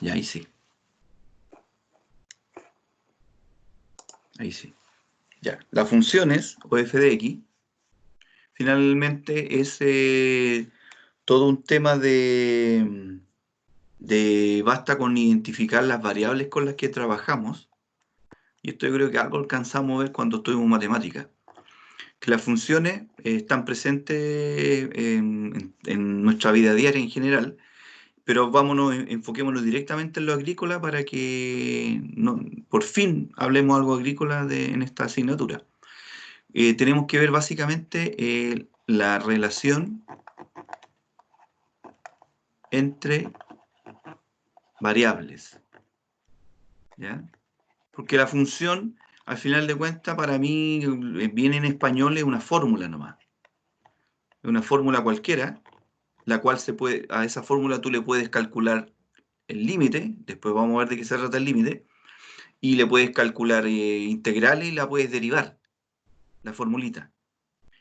Y ahí sí. Ahí sí. Ya. Las funciones o f de x finalmente es todo un tema de basta con identificar las variables con las que trabajamos. Y esto yo creo que algo alcanzamos a ver cuando estuvimos en matemáticas. Que las funciones están presentes en nuestra vida diaria en general, pero enfoquémonos directamente en lo agrícola para que por fin hablemos algo agrícola en esta asignatura. Tenemos que ver básicamente la relación entre variables, ¿ya? Porque la función, al final de cuentas, para mí, viene en español, es una fórmula nomás. Es una fórmula cualquiera, la cual a esa fórmula tú le puedes calcular el límite, después vamos a ver de qué se trata el límite, y le puedes calcular integrales y la puedes derivar, la formulita.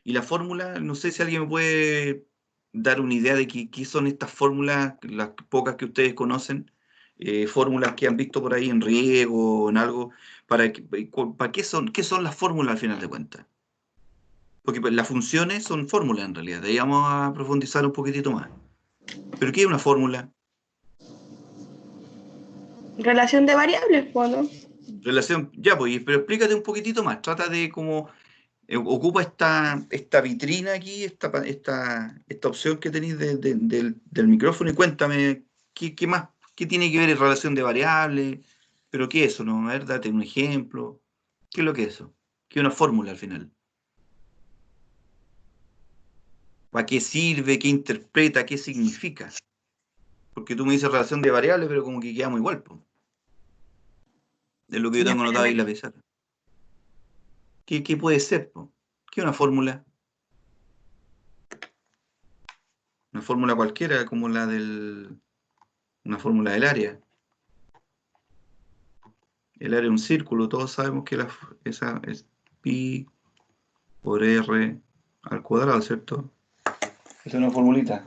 Y la fórmula, no sé si alguien me puede dar una idea de qué son estas fórmulas, las pocas que ustedes conocen, fórmulas que han visto por ahí en riego, en algo, para qué son las fórmulas al final de cuentas. Porque pues, las funciones son fórmulas en realidad, de ahí vamos a profundizar un poquitito más. ¿Pero qué es una fórmula? Relación de variables, pues, ¿no? Relación, ya pues, pero explícate un poquitito más, trata de cómo ocupa esta vitrina aquí, esta opción que tenéis del micrófono y cuéntame qué más, qué tiene que ver en relación de variables, pero qué es eso, ¿no? A ver, date un ejemplo. ¿Qué es lo que es eso? ¿Qué es una fórmula al final? ¿Para qué sirve? ¿Qué interpreta? ¿Qué significa? Porque tú me dices relación de variables, pero como que quedamos igual, po. Es lo que yo Ya, tengo anotado ahí en la pizarra. ¿Qué puede ser, po? ¿Qué es una fórmula? Una fórmula cualquiera, como una fórmula del área. El área es un círculo, todos sabemos que esa es pi por r al cuadrado, ¿cierto? Esa es una formulita.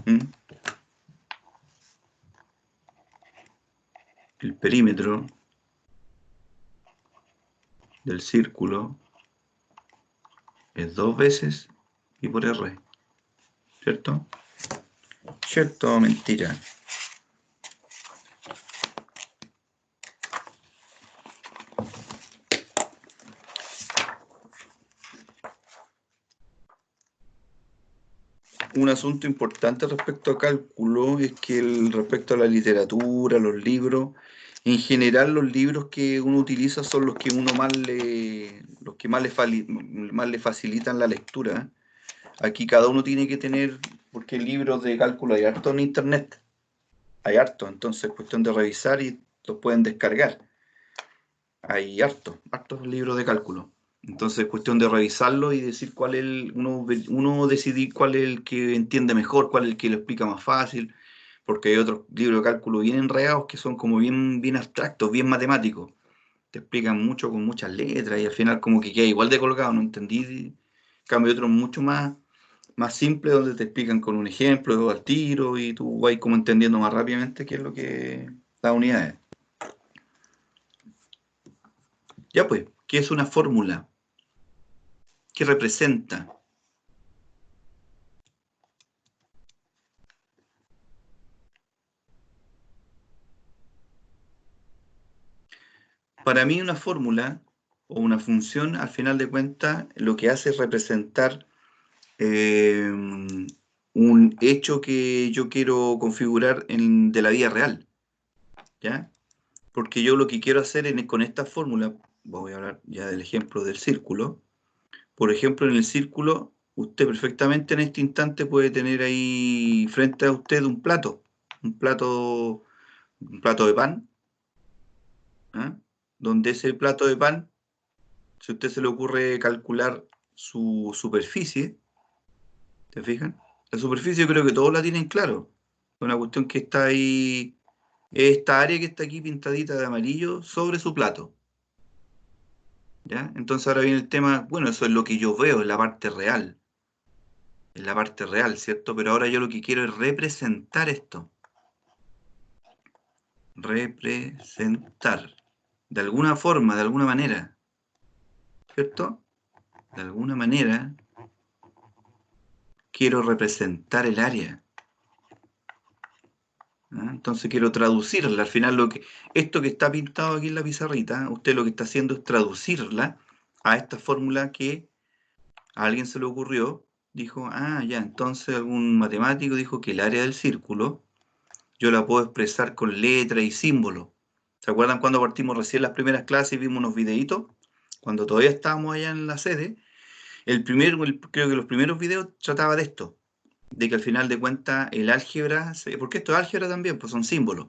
¿Mm? El perímetro del círculo es 2 veces pi por r, ¿cierto? ¿Cierto o mentira? Un asunto importante respecto a cálculo es que respecto a la literatura, los libros, en general los libros que uno utiliza son los que los que más le facilitan la lectura. Aquí cada uno tiene que tener, porque libros de cálculo hay harto en internet, hay harto, entonces es cuestión de revisar y los pueden descargar. Hay hartos libros de cálculo. Entonces es cuestión de revisarlo y decir uno decidir cuál es el que entiende mejor, cuál es el que lo explica más fácil, porque hay otros libros de cálculo bien enredados que son como bien abstractos, bien matemáticos. Te explican mucho con muchas letras y al final como que queda igual de colgado, no entendí. En cambio otros mucho más simples donde te explican con un ejemplo al tiro y tú vas como entendiendo más rápidamente qué es lo que las unidades. Ya pues, ¿qué es una fórmula? ¿Qué representa? Para mí una fórmula o una función, al final de cuentas, lo que hace es representar eh, un hecho que yo quiero configurar de la vida real, ¿ya? Porque yo lo que quiero hacer con esta fórmula, voy a hablar ya del ejemplo del círculo. Por ejemplo, en el círculo, usted perfectamente en este instante puede tener ahí frente a usted un plato, un plato de pan, ¿ah? Donde ese plato de pan, si a usted se le ocurre calcular su superficie, ¿te fijan? La superficie yo creo que todos la tienen claro. Es una cuestión que está ahí, esta área que está aquí pintadita de amarillo sobre su plato, ¿ya? Entonces ahora viene el tema, bueno, eso es lo que yo veo, es la parte real, ¿cierto? Pero ahora yo lo que quiero es representar esto. representar. De alguna forma, de alguna manera. ¿Cierto? De alguna manera quiero representar el área. ¿Ah? Entonces quiero traducirla. Al final esto que está pintado aquí en la pizarrita, usted lo que está haciendo es traducirla a esta fórmula que a alguien se le ocurrió. Dijo, ya, entonces algún matemático dijo que el área del círculo yo la puedo expresar con letra y símbolo. ¿Se acuerdan cuando partimos recién las primeras clases y vimos unos videitos? Cuando todavía estábamos allá en la sede, creo que los primeros videos trataba de esto, de que al final de cuentas el álgebra, porque esto es álgebra también, pues son símbolos.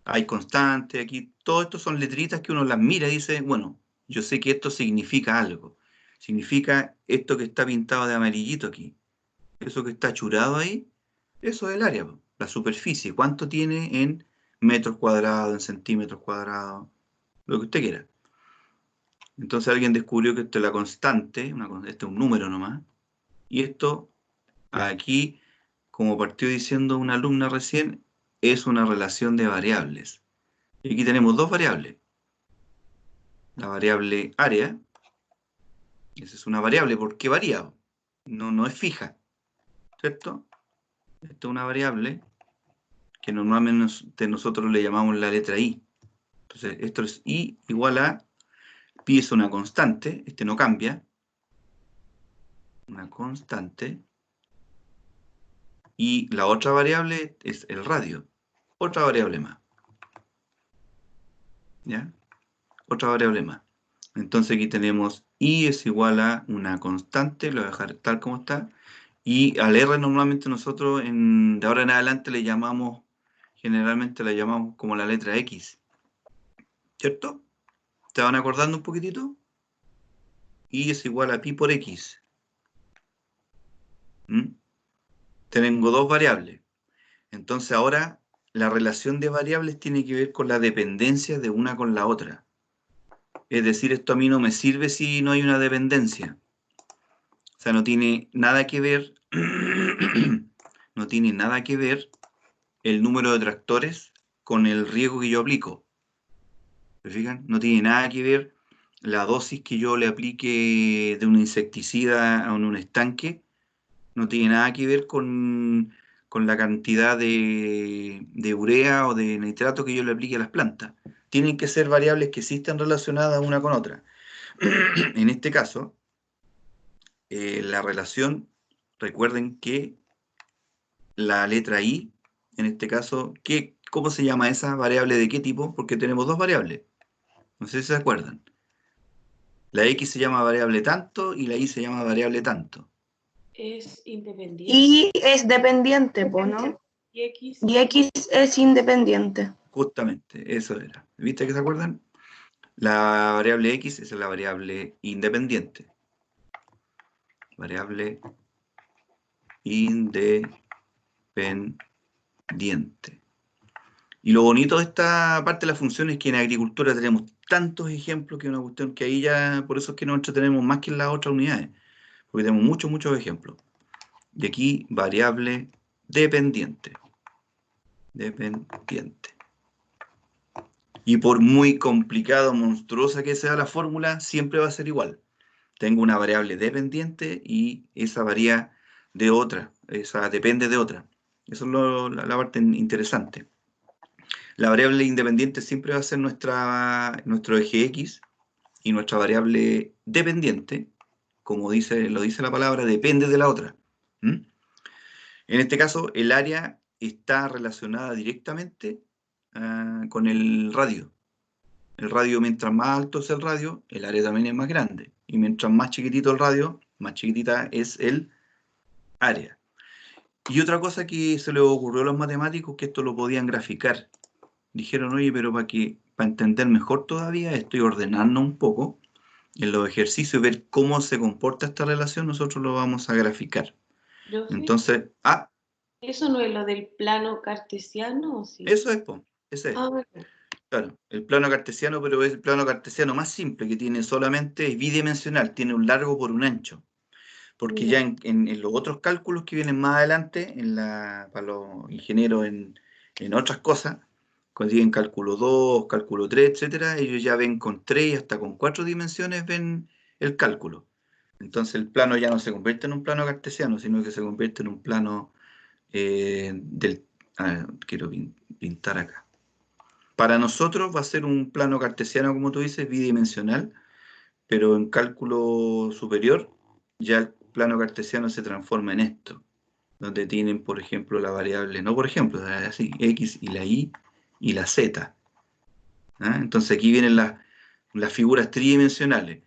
Hay constantes, aquí, todo esto son letritas que uno las mira y dice, bueno, yo sé que esto significa algo. Significa esto que está pintado de amarillito aquí. Eso que está churado ahí, eso es el área, po, la superficie. ¿Cuánto tiene en metros cuadrados, en centímetros cuadrados? Lo que usted quiera. Entonces alguien descubrió que esto es la constante, este es un número nomás, y esto aquí, como partió diciendo una alumna recién, es una relación de variables. Y aquí tenemos dos variables. La variable área, esa es una variable porque varía, no es fija, ¿cierto? Esta es una variable que normalmente nosotros le llamamos la letra i. Entonces, esto es i igual a, pi es una constante, este no cambia, una constante, y la otra variable es el radio, otra variable más, ¿ya? Otra variable más. Entonces aquí tenemos i es igual a una constante, lo voy a dejar tal como está, y al r normalmente nosotros de ahora en adelante le llamamos, generalmente la llamamos como la letra x, ¿cierto? ¿Te van acordando un poquitito? I es igual a pi por x. ¿Mm? Tengo dos variables. Entonces ahora la relación de variables tiene que ver con la dependencia de una con la otra. Es decir, esto a mí no me sirve si no hay una dependencia. O sea, no tiene nada que ver, no tiene nada que ver el número de tractores con el riego que yo aplico. ¿Se fijan? No tiene nada que ver la dosis que yo le aplique de un insecticida a un estanque. No tiene nada que ver con la cantidad de urea o de nitrato que yo le aplique a las plantas. Tienen que ser variables que sí están relacionadas una con otra. En este caso, la relación, recuerden que la letra I, en este caso, ¿cómo se llama esa variable de qué tipo? Porque tenemos dos variables. No sé si se acuerdan. La X se llama variable tanto y la Y se llama variable tanto. Es independiente. Y es dependiente, ¿no? Y X es independiente. Justamente, eso era. ¿Viste que se acuerdan? La variable X es la variable independiente. Variable independiente. Y lo bonito de esta parte de la función es que en agricultura tenemos tantos ejemplos que es una cuestión que ahí ya, por eso es que nos entretenemos más que en las otras unidades, porque tenemos muchos ejemplos. Y aquí, variable dependiente. Dependiente. Y por muy complicado, monstruosa que sea la fórmula, siempre va a ser igual. Tengo una variable dependiente y esa varía de otra, esa depende de otra. Eso es la parte interesante. La variable independiente siempre va a ser nuestro eje X y nuestra variable dependiente, como lo dice la palabra, depende de la otra. ¿Mm? En este caso, el área está relacionada directamente con el radio. El radio, mientras más alto es el radio, el área también es más grande. Y mientras más chiquitito el radio, más chiquitita es el área. Y otra cosa que se les ocurrió a los matemáticos, que esto lo podían graficar. Dijeron, oye, pero para entender mejor todavía, estoy ordenando un poco en los ejercicios, ver cómo se comporta esta relación, nosotros lo vamos a graficar. Profe, Entonces, ¿eso no es lo del plano cartesiano o sí? eso es, ese es. Bueno. Claro, el plano cartesiano, pero es el plano cartesiano más simple, que tiene solamente, es bidimensional, tiene un largo por un ancho. Porque ya en los otros cálculos que vienen más adelante, para los ingenieros en otras cosas, Cuando siguen cálculo 2, cálculo 3, etcétera, ellos ya ven con 3 y hasta con 4 dimensiones ven el cálculo. Entonces el plano ya no se convierte en un plano cartesiano, sino que se convierte en un plano quiero pintar acá. Para nosotros va a ser un plano cartesiano, como tú dices, bidimensional, pero en cálculo superior ya el plano cartesiano se transforma en esto, donde tienen, por ejemplo, la variable, no por ejemplo, así, x y la y la z. ¿Ah? Entonces aquí vienen las figuras tridimensionales.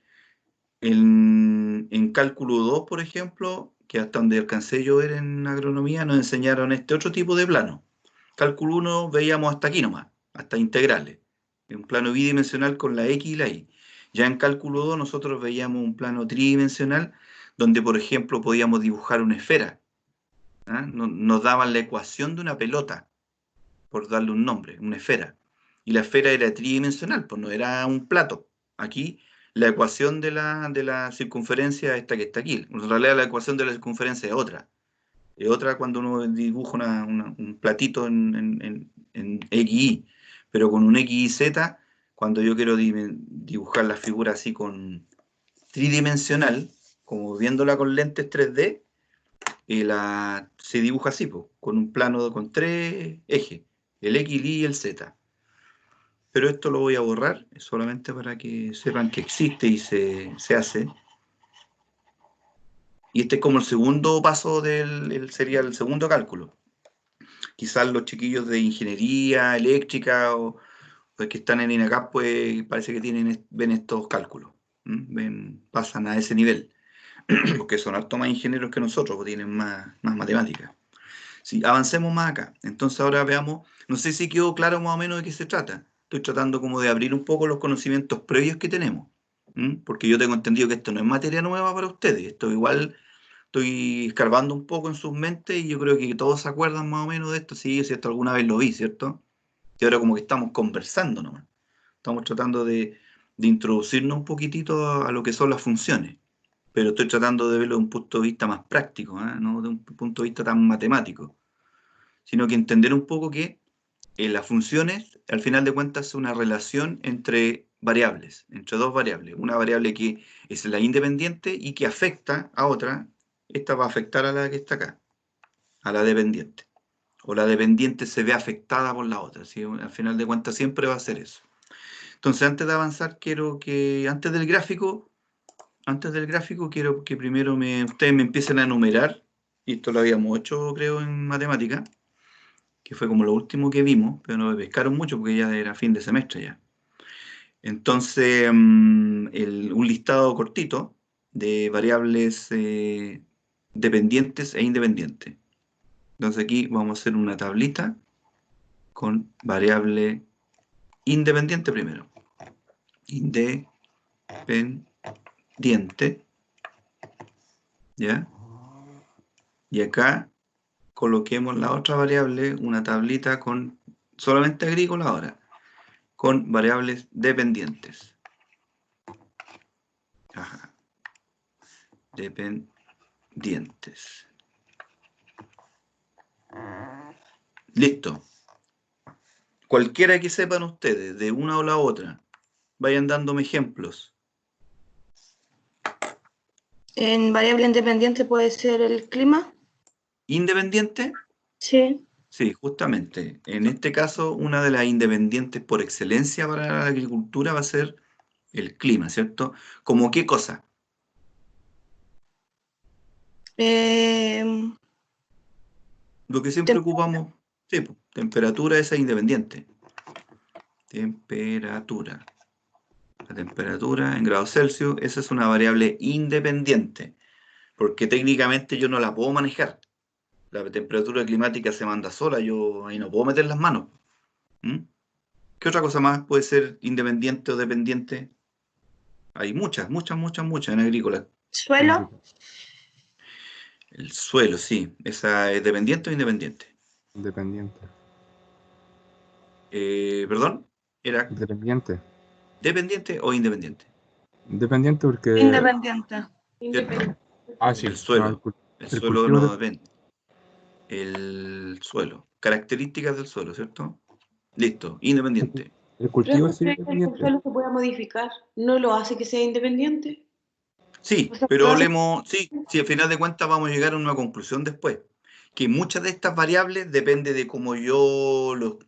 En cálculo 2, por ejemplo, que hasta donde alcancé yo ver en agronomía, nos enseñaron este otro tipo de plano. Cálculo 1 veíamos hasta aquí nomás, hasta integrales. Un plano bidimensional con la X y la Y. Ya en cálculo 2 nosotros veíamos un plano tridimensional donde, por ejemplo, podíamos dibujar una esfera. ¿Ah? Nos daban la ecuación de una pelota, por darle un nombre, una esfera. Y la esfera era tridimensional, pues no era un plato. Aquí la ecuación de la circunferencia esta que está aquí. En realidad la ecuación de la circunferencia es otra. Es otra cuando uno dibuja un platito en XY. Pero con un XYZ, cuando yo quiero dibujar la figura así con tridimensional, como viéndola con lentes 3D, se dibuja así, pues, con un plano con 3 ejes, el X, el Y y el Z. Pero esto lo voy a borrar, solamente para que sepan que existe y se hace. Y este es como el segundo paso sería el segundo cálculo. Quizás los chiquillos de ingeniería eléctrica o que están en INACAP, pues parece que ven estos cálculos. Pasan a ese nivel, porque son harto más ingenieros que nosotros, pues tienen más matemáticas. Sí, avancemos más acá. Entonces ahora veamos, no sé si quedó claro más o menos de qué se trata. Estoy tratando como de abrir un poco los conocimientos previos que tenemos, porque yo tengo entendido que esto no es materia nueva para ustedes. Esto igual estoy escarbando un poco en sus mentes y yo creo que todos se acuerdan más o menos de esto. Sí, si esto alguna vez lo vi, ¿cierto? Y ahora como que estamos conversando nomás. Estamos tratando de introducirnos un poquitito a lo que son las funciones, pero estoy tratando de verlo de un punto de vista más práctico, no de un punto de vista tan matemático, sino que entender un poco que las funciones, al final de cuentas, es una relación entre variables, entre dos variables. Una variable que es la independiente y que afecta a otra, esta va a afectar a la que está acá, a la dependiente. O la dependiente se ve afectada por la otra, ¿sí? Al final de cuentas siempre va a ser eso. Entonces, antes de avanzar, quiero que, antes del gráfico, quiero que primero ustedes me empiecen a enumerar, y esto lo habíamos hecho, creo, en matemática, que fue como lo último que vimos, pero no me pescaron mucho porque ya era fin de semestre ya. Entonces, un listado cortito de variables dependientes e independientes. Entonces aquí vamos a hacer una tablita con variable independiente primero. Independiente. ¿Ya? Y acá coloquemos la otra variable, una tablita con solamente agrícola ahora, con variables dependientes. Ajá. Dependientes. Listo. Cualquiera que sepan ustedes, de una o la otra, vayan dándome ejemplos. En variable independiente puede ser el clima. ¿Independiente? Sí. Sí, justamente. En este caso, una de las independientes por excelencia para la agricultura va a ser el clima, ¿cierto? ¿Cómo qué cosa? Lo que siempre ocupamos, sí, pues, temperatura esa es independiente. Temperatura. La temperatura en grados Celsius, esa es una variable independiente, porque técnicamente yo no la puedo manejar. La temperatura climática se manda sola, yo ahí no puedo meter las manos. ¿Qué otra cosa más puede ser independiente o dependiente? Hay muchas en agrícola. Suelo. El suelo, sí. ¿Esa es dependiente o independiente? Independiente. ¿Perdón? ¿Era Independiente. dependiente o independiente? Independiente porque... Independiente. ¿Cierto? Ah, sí. El suelo. No, El el suelo cultivo no depende. El suelo. Características del suelo, ¿cierto? Listo, independiente. El cultivo sí es Pero el independiente. subsuelo se puede modificar, ¿no lo hace que sea independiente? Sí, O sea, pero no- hablemos, sí, al final de cuentas vamos a llegar a una conclusión después, que muchas de estas variables depende de cómo yo lo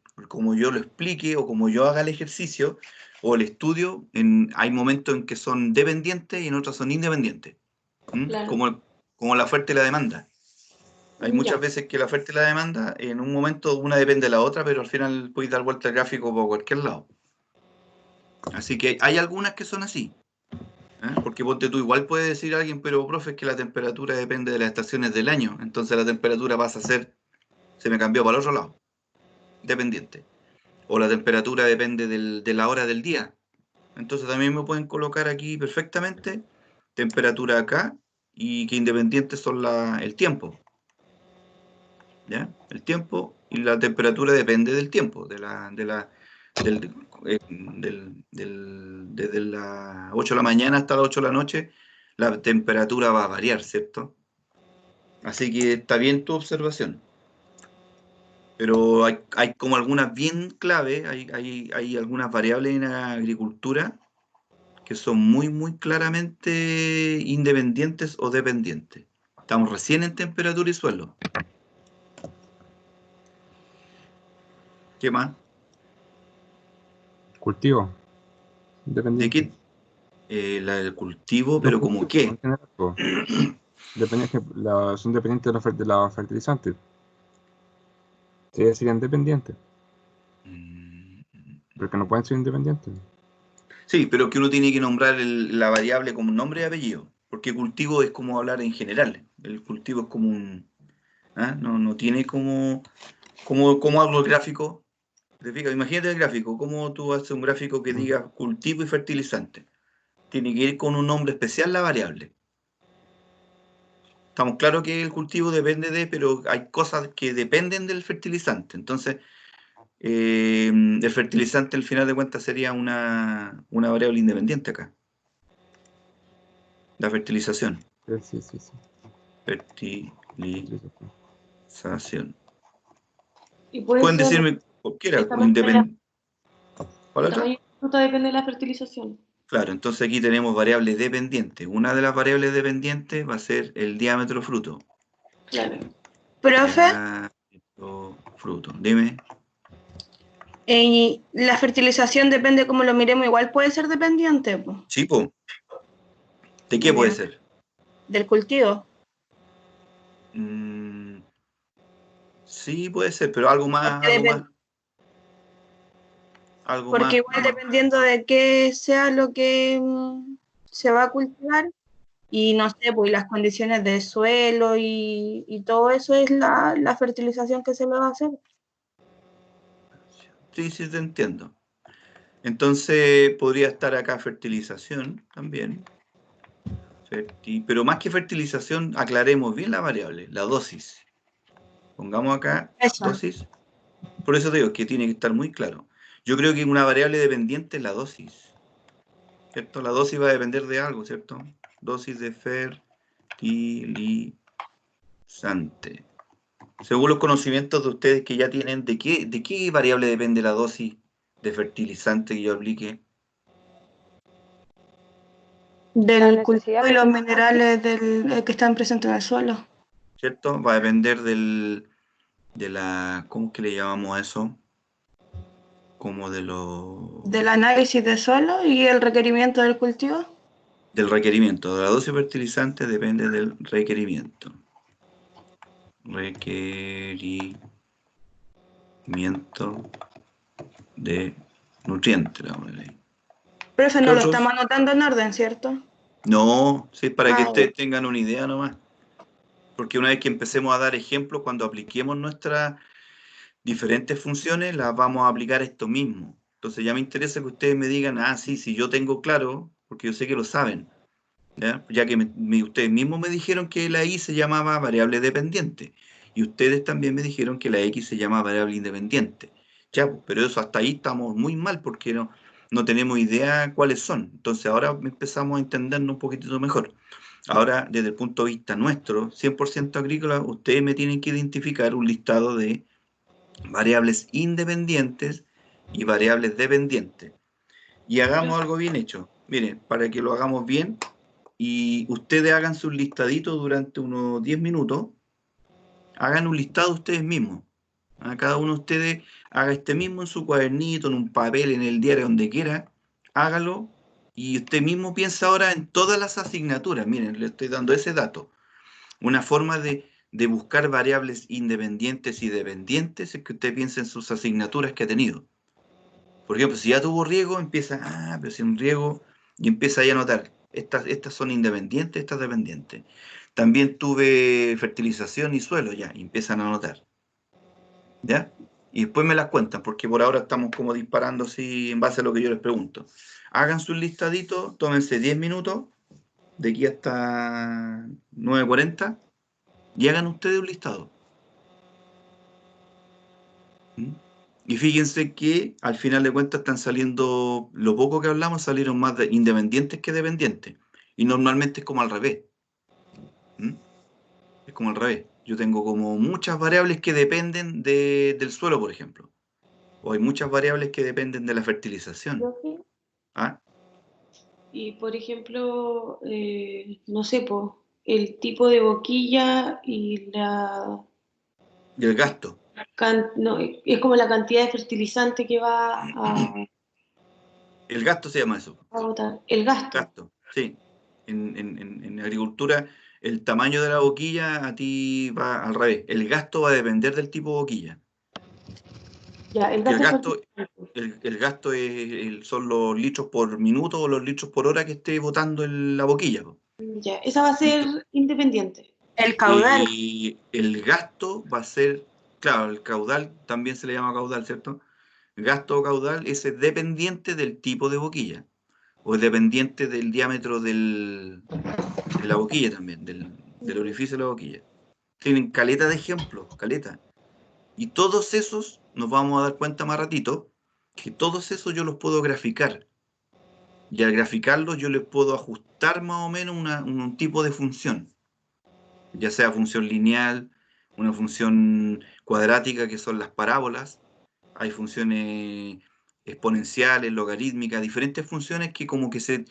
explique o cómo yo haga el ejercicio o el estudio. Hay momentos en que son dependientes y en otros son independientes. ¿Mm? Claro. Como la oferta y la demanda. Hay muchas Ya. veces que la oferta y la demanda, en un momento una depende de la otra, pero al final podéis dar vuelta al gráfico por cualquier lado. Así que hay algunas que son así. Porque ponte tú, igual puede decir alguien, pero profe, es que la temperatura depende de las estaciones del año. Entonces la temperatura pasa a ser, se me cambió para el otro lado, dependiente. O la temperatura depende de la hora del día. Entonces también me pueden colocar aquí perfectamente temperatura acá y que independientes son el tiempo. ¿Ya? El tiempo y la temperatura depende del tiempo, desde las 8 de la mañana hasta las 8 de la noche, la temperatura va a variar, ¿cierto? Así que está bien tu observación. Pero hay como algunas bien clave, hay algunas variables en la agricultura que son muy, muy claramente independientes o dependientes. Estamos recién en temperatura y suelo. ¿Qué más? Cultivo, ¿De independiente. qué? La del cultivo, Los pero ¿como cultivos en qué? general, po, son dependientes de la fertilizante. Sí, serían dependientes, Mm, porque no pueden ser independientes. Sí, pero que uno tiene que nombrar la variable como nombre y apellido, porque cultivo es como hablar en general. El cultivo es como un... No tiene como hago el gráfico. ¿Te fijas? Imagínate el gráfico, cómo tú haces un gráfico que diga cultivo y fertilizante. Tiene que ir con un nombre especial la variable. Estamos claros que el cultivo depende pero hay cosas que dependen del fertilizante. Entonces, el fertilizante al final de cuentas sería una variable independiente acá. La fertilización. Sí, sí, sí. Fertilización. Y puede Pueden ser decirme cualquiera, el tamaño de independiente. ¿Cuál el otra? tamaño de la fruta depende de la fertilización. Claro, entonces aquí tenemos variables dependientes. Una de las variables dependientes va a ser el diámetro fruto. Claro. Profe, Diámetro fruto. Dime. y la fertilización depende cómo lo miremos, igual puede ser dependiente, po. Sí, po. ¿De qué puede Ya. ser? Del cultivo. Mm, sí, puede ser, pero algo más, Porque, algo más, algo porque más. igual dependiendo de qué sea lo que se va a cultivar, y no sé, pues las condiciones de suelo y todo eso es la fertilización que se le va a hacer. Sí, sí, te entiendo. Entonces podría estar acá fertilización también. Pero más que fertilización, aclaremos bien la variable, la dosis. Pongamos acá Eso. dosis. Por eso te digo que tiene que estar muy claro. Yo creo que una variable dependiente es la dosis, ¿cierto? La dosis va a depender de algo, ¿cierto? Dosis de fertilizante. Según los conocimientos de ustedes que ya tienen, ¿de qué variable depende la dosis de fertilizante que yo aplique? Del cultivo y los minerales que están presentes en el suelo. ¿Cierto? Va a depender ¿cómo es que le llamamos a eso? Como Del análisis de suelo y el requerimiento del cultivo. del requerimiento. De la dosis fertilizante depende del requerimiento. Requerimiento de nutrientes. Profe, ¿Qué no lo otros? estamos anotando en orden, ¿cierto? No, sí, para que Ah, ustedes tengan una idea nomás. Porque una vez que empecemos a dar ejemplos, cuando apliquemos nuestras diferentes funciones, las vamos a aplicar esto mismo. Entonces ya me interesa que ustedes me digan, sí, yo tengo claro, porque yo sé que lo saben, ya que ustedes mismos me dijeron que la y se llamaba variable dependiente, y ustedes también me dijeron que la x se llama variable independiente. Ya, pues, pero eso hasta ahí estamos muy mal porque no tenemos idea cuáles son. Entonces ahora empezamos a entendernos un poquitito mejor. Ahora, desde el punto de vista nuestro, 100% agrícola, ustedes me tienen que identificar un listado de variables independientes y variables dependientes. Y hagamos algo bien hecho. Miren, para que lo hagamos bien, y ustedes hagan su listadito durante unos 10 minutos, hagan un listado ustedes mismos. Cada uno de ustedes haga este mismo en su cuadernito, en un papel, en el diario, donde quiera, hágalo, y usted mismo piensa ahora en todas las asignaturas. Miren, le estoy dando ese dato. Una forma de buscar variables independientes y dependientes es que usted piense en sus asignaturas que ha tenido. Por ejemplo, si ya tuvo riego, empieza, pero si un riego, y empieza ahí a anotar, estas son independientes, estas dependientes. También tuve fertilización y suelo, ya, y empiezan a anotar. ¿Ya? Y después me las cuentan, porque por ahora estamos como disparando así en base a lo que yo les pregunto. Hagan su listadito, tómense 10 minutos, de aquí hasta 9:40, y hagan ustedes un listado. ¿Mm? Y fíjense que al final de cuentas están saliendo, lo poco que hablamos salieron más independientes que dependientes. Y normalmente es como al revés. ¿Mm? Es como al revés. Yo tengo como muchas variables que dependen del suelo, por ejemplo. O hay muchas variables que dependen de la fertilización. Profe, ¿Ah? y por ejemplo, no sé, po, el tipo de boquilla y Y el gasto. no, es como la cantidad de fertilizante que va El gasto se llama eso. a botar, el gasto. Gasto, sí. En agricultura, el tamaño de la boquilla a ti va al revés. El gasto va a depender del tipo de boquilla. Ya, el Porque el gasto gasto, fertilizante. el gasto son los litros por minuto o los litros por hora que esté botando la boquilla, po. Ya, esa va a ser independiente. El caudal. Y el gasto va a ser, claro, el caudal también se le llama caudal, ¿cierto? El gasto o caudal es dependiente del tipo de boquilla, o es dependiente del diámetro de la boquilla también, del orificio de la boquilla. Tienen caleta de ejemplos, caleta. Y todos esos, nos vamos a dar cuenta más ratito, que todos esos yo los puedo graficar. Y al graficarlos yo les puedo ajustar más o menos un tipo de función, ya sea función lineal, una función cuadrática que son las parábolas, hay funciones exponenciales, logarítmicas, diferentes funciones que como que se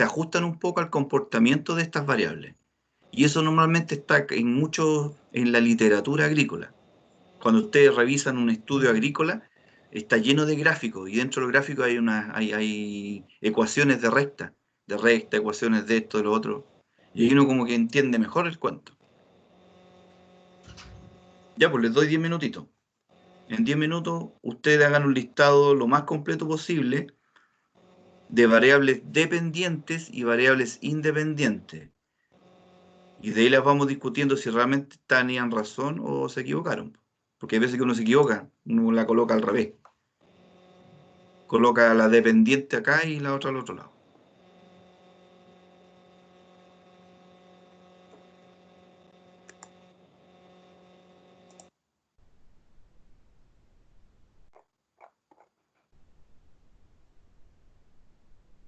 ajustan un poco al comportamiento de estas variables. Y eso normalmente está en la literatura agrícola. Cuando ustedes revisan un estudio agrícola, está lleno de gráficos y dentro del gráfico hay ecuaciones de recta, ecuaciones de esto, de lo otro. Y ahí uno como que entiende mejor el cuento. Ya, pues les doy 10 minutitos. En 10 minutos ustedes hagan un listado lo más completo posible de variables dependientes y variables independientes. Y de ahí las vamos discutiendo si realmente tenían razón o se equivocaron. Porque hay veces que uno se equivoca, uno la coloca al revés. Coloca la dependiente acá y la otra al otro lado.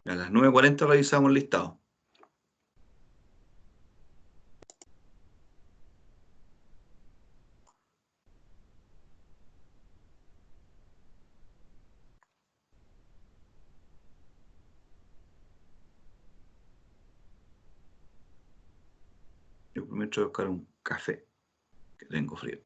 A las 9:40 revisamos el listado. Yo prometo buscar un café, que tengo frío.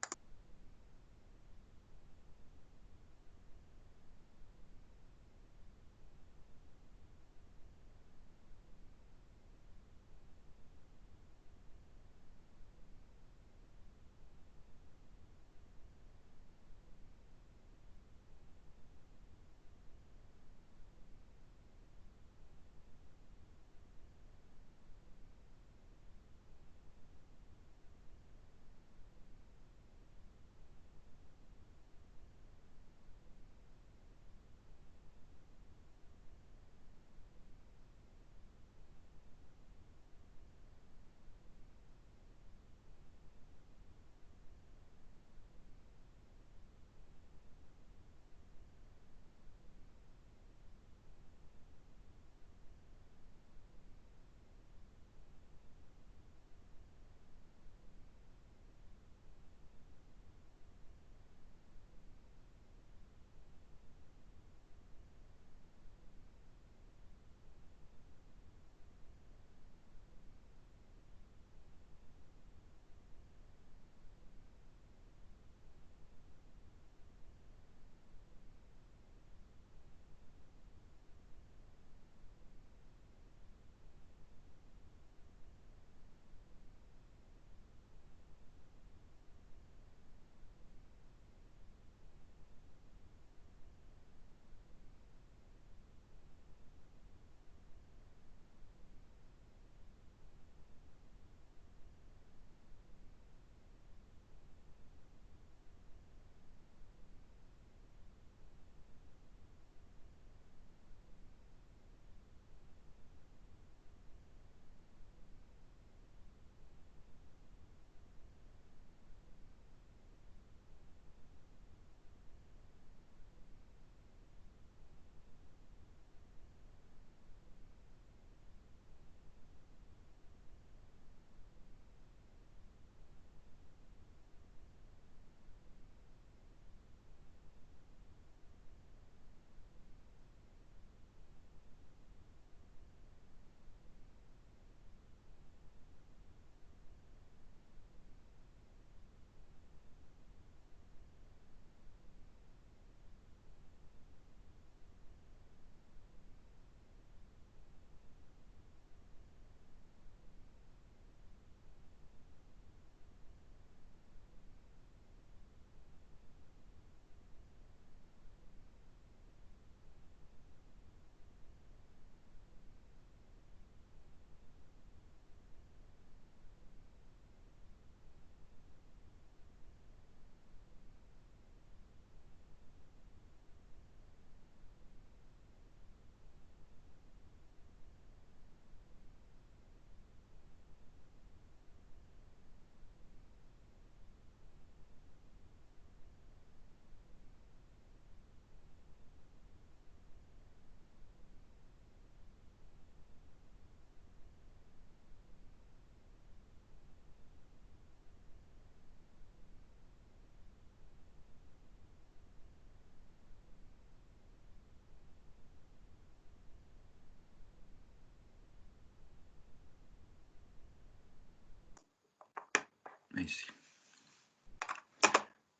análisis.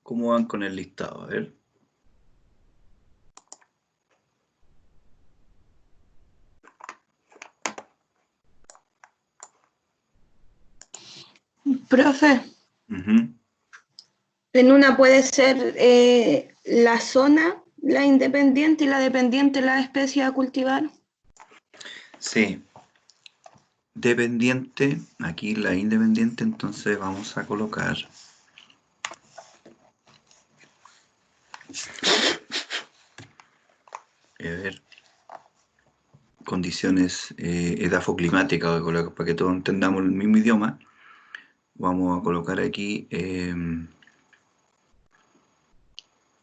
¿Cómo van con el listado? A ver. Profe, Ujú. en una puede ser la zona, la independiente, y la dependiente, la especie a cultivar. Sí. Dependiente, aquí la independiente, entonces vamos a colocar a ver, condiciones edafoclimáticas, para que todos entendamos el mismo idioma. Vamos a colocar aquí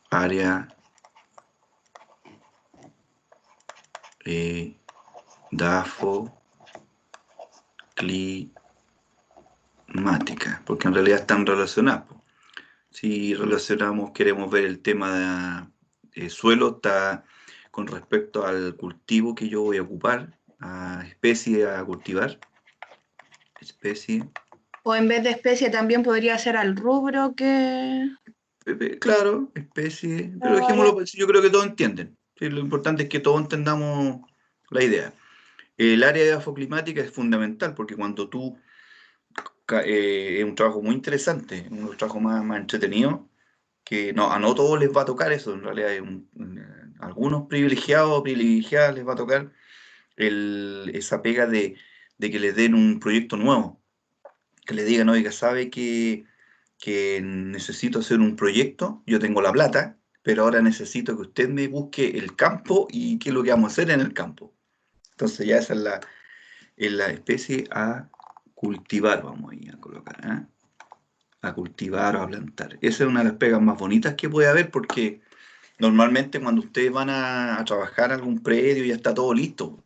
área edafoclimática, porque en realidad están relacionados. Si relacionamos, queremos ver el tema de suelo, está con respecto al cultivo que yo voy a ocupar, a especie a cultivar, especie. O en vez de especie también podría ser al rubro que... Claro, especie, pero Claro, dejémoslo, pues, yo creo que todos entienden. ¿Sí? Lo importante es que todos entendamos la idea. El área de edafoclimática es fundamental porque cuando tú, es un trabajo muy interesante, uno de los trabajos más entretenidos, que no, a no todos les va a tocar eso, en realidad hay algunos privilegiados o privilegiadas les va a tocar esa pega de que les den un proyecto nuevo, que le digan, oiga, ¿sabe que necesito hacer un proyecto? Yo tengo la plata, pero ahora necesito que usted me busque el campo y qué es lo que vamos a hacer en el campo. Entonces ya esa es la especie a cultivar, vamos a ir a colocar, ¿eh? A cultivar o a plantar. Esa es una de las pegas más bonitas que puede haber porque normalmente cuando ustedes van a trabajar a algún predio ya está todo listo. O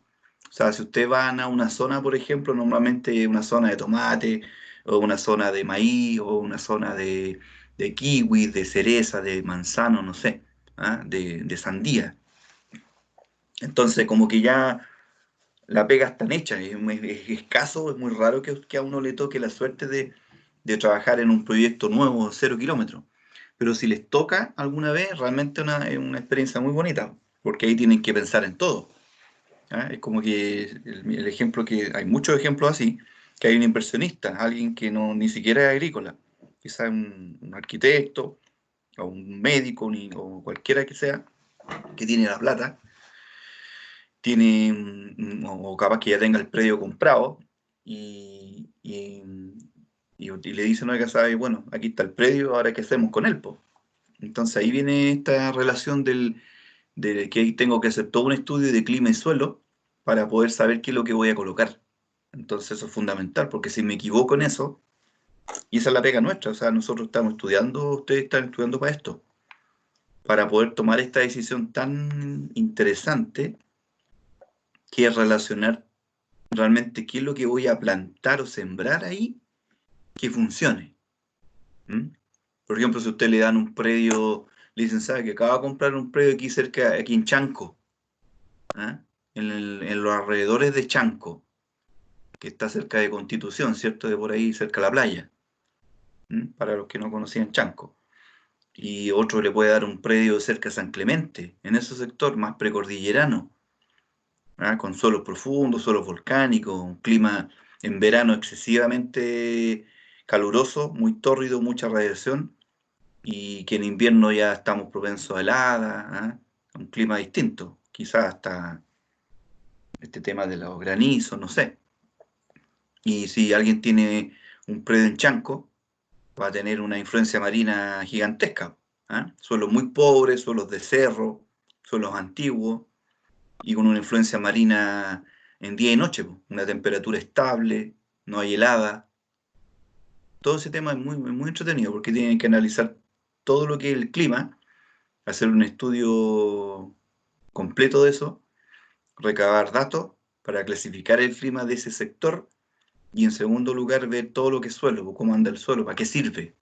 sea, si ustedes van a una zona, por ejemplo, normalmente una zona de tomate, o una zona de maíz, o una zona de kiwi, de cereza, de manzano, no sé, ¿ah? De sandía. Entonces, como que ya la pega está hecha, es escaso, es muy raro que a uno le toque la suerte de trabajar en un proyecto nuevo, 0 kilómetros. Pero si les toca alguna vez, realmente es una experiencia muy bonita, porque ahí tienen que pensar en todo. ¿Ah? Es como que el ejemplo que hay muchos ejemplos así, que hay un inversionista, alguien que no ni siquiera es agrícola, quizás un arquitecto o un médico o cualquiera que sea, que tiene la plata, tiene o capaz que ya tenga el predio comprado y le dicen, oiga, sabe, bueno, aquí está el predio, ahora qué hacemos con él, po. Entonces ahí viene esta relación de que ahí tengo que hacer todo un estudio de clima y suelo para poder saber qué es lo que voy a colocar. Entonces eso es fundamental, porque si me equivoco en eso, y esa es la pega nuestra, o sea, nosotros estamos estudiando, ustedes están estudiando para esto, para poder tomar esta decisión tan interesante, que es relacionar realmente qué es lo que voy a plantar o sembrar ahí, que funcione. ¿Mm? Por ejemplo, si a usted le dan un predio, le dicen, sabe que acaba de comprar un predio aquí cerca, aquí en Chanco, ¿ah? En los alrededores de Chanco, que está cerca de Constitución, ¿cierto? De por ahí, cerca de la playa, para los que no conocían Chanco. Y otro le puede dar un predio cerca de San Clemente, en ese sector más precordillerano, ¿ah? Con suelos profundos, suelos volcánicos, un clima en verano excesivamente caluroso, muy tórrido, mucha radiación, y que en invierno ya estamos propensos a heladas, ¿ah? Un clima distinto, quizás hasta este tema de los granizos, no sé. Y si alguien tiene un predio en Chanco, va a tener una influencia marina gigantesca, ¿ah? Suelos muy pobres, suelos de cerro, suelos antiguos, y con una influencia marina en día y noche, una temperatura estable, no hay helada. Todo ese tema es muy entretenido porque tienen que analizar todo lo que es el clima, hacer un estudio completo de eso, recabar datos para clasificar el clima de ese sector y en segundo lugar ver todo lo que es suelo, cómo anda el suelo, para qué sirve.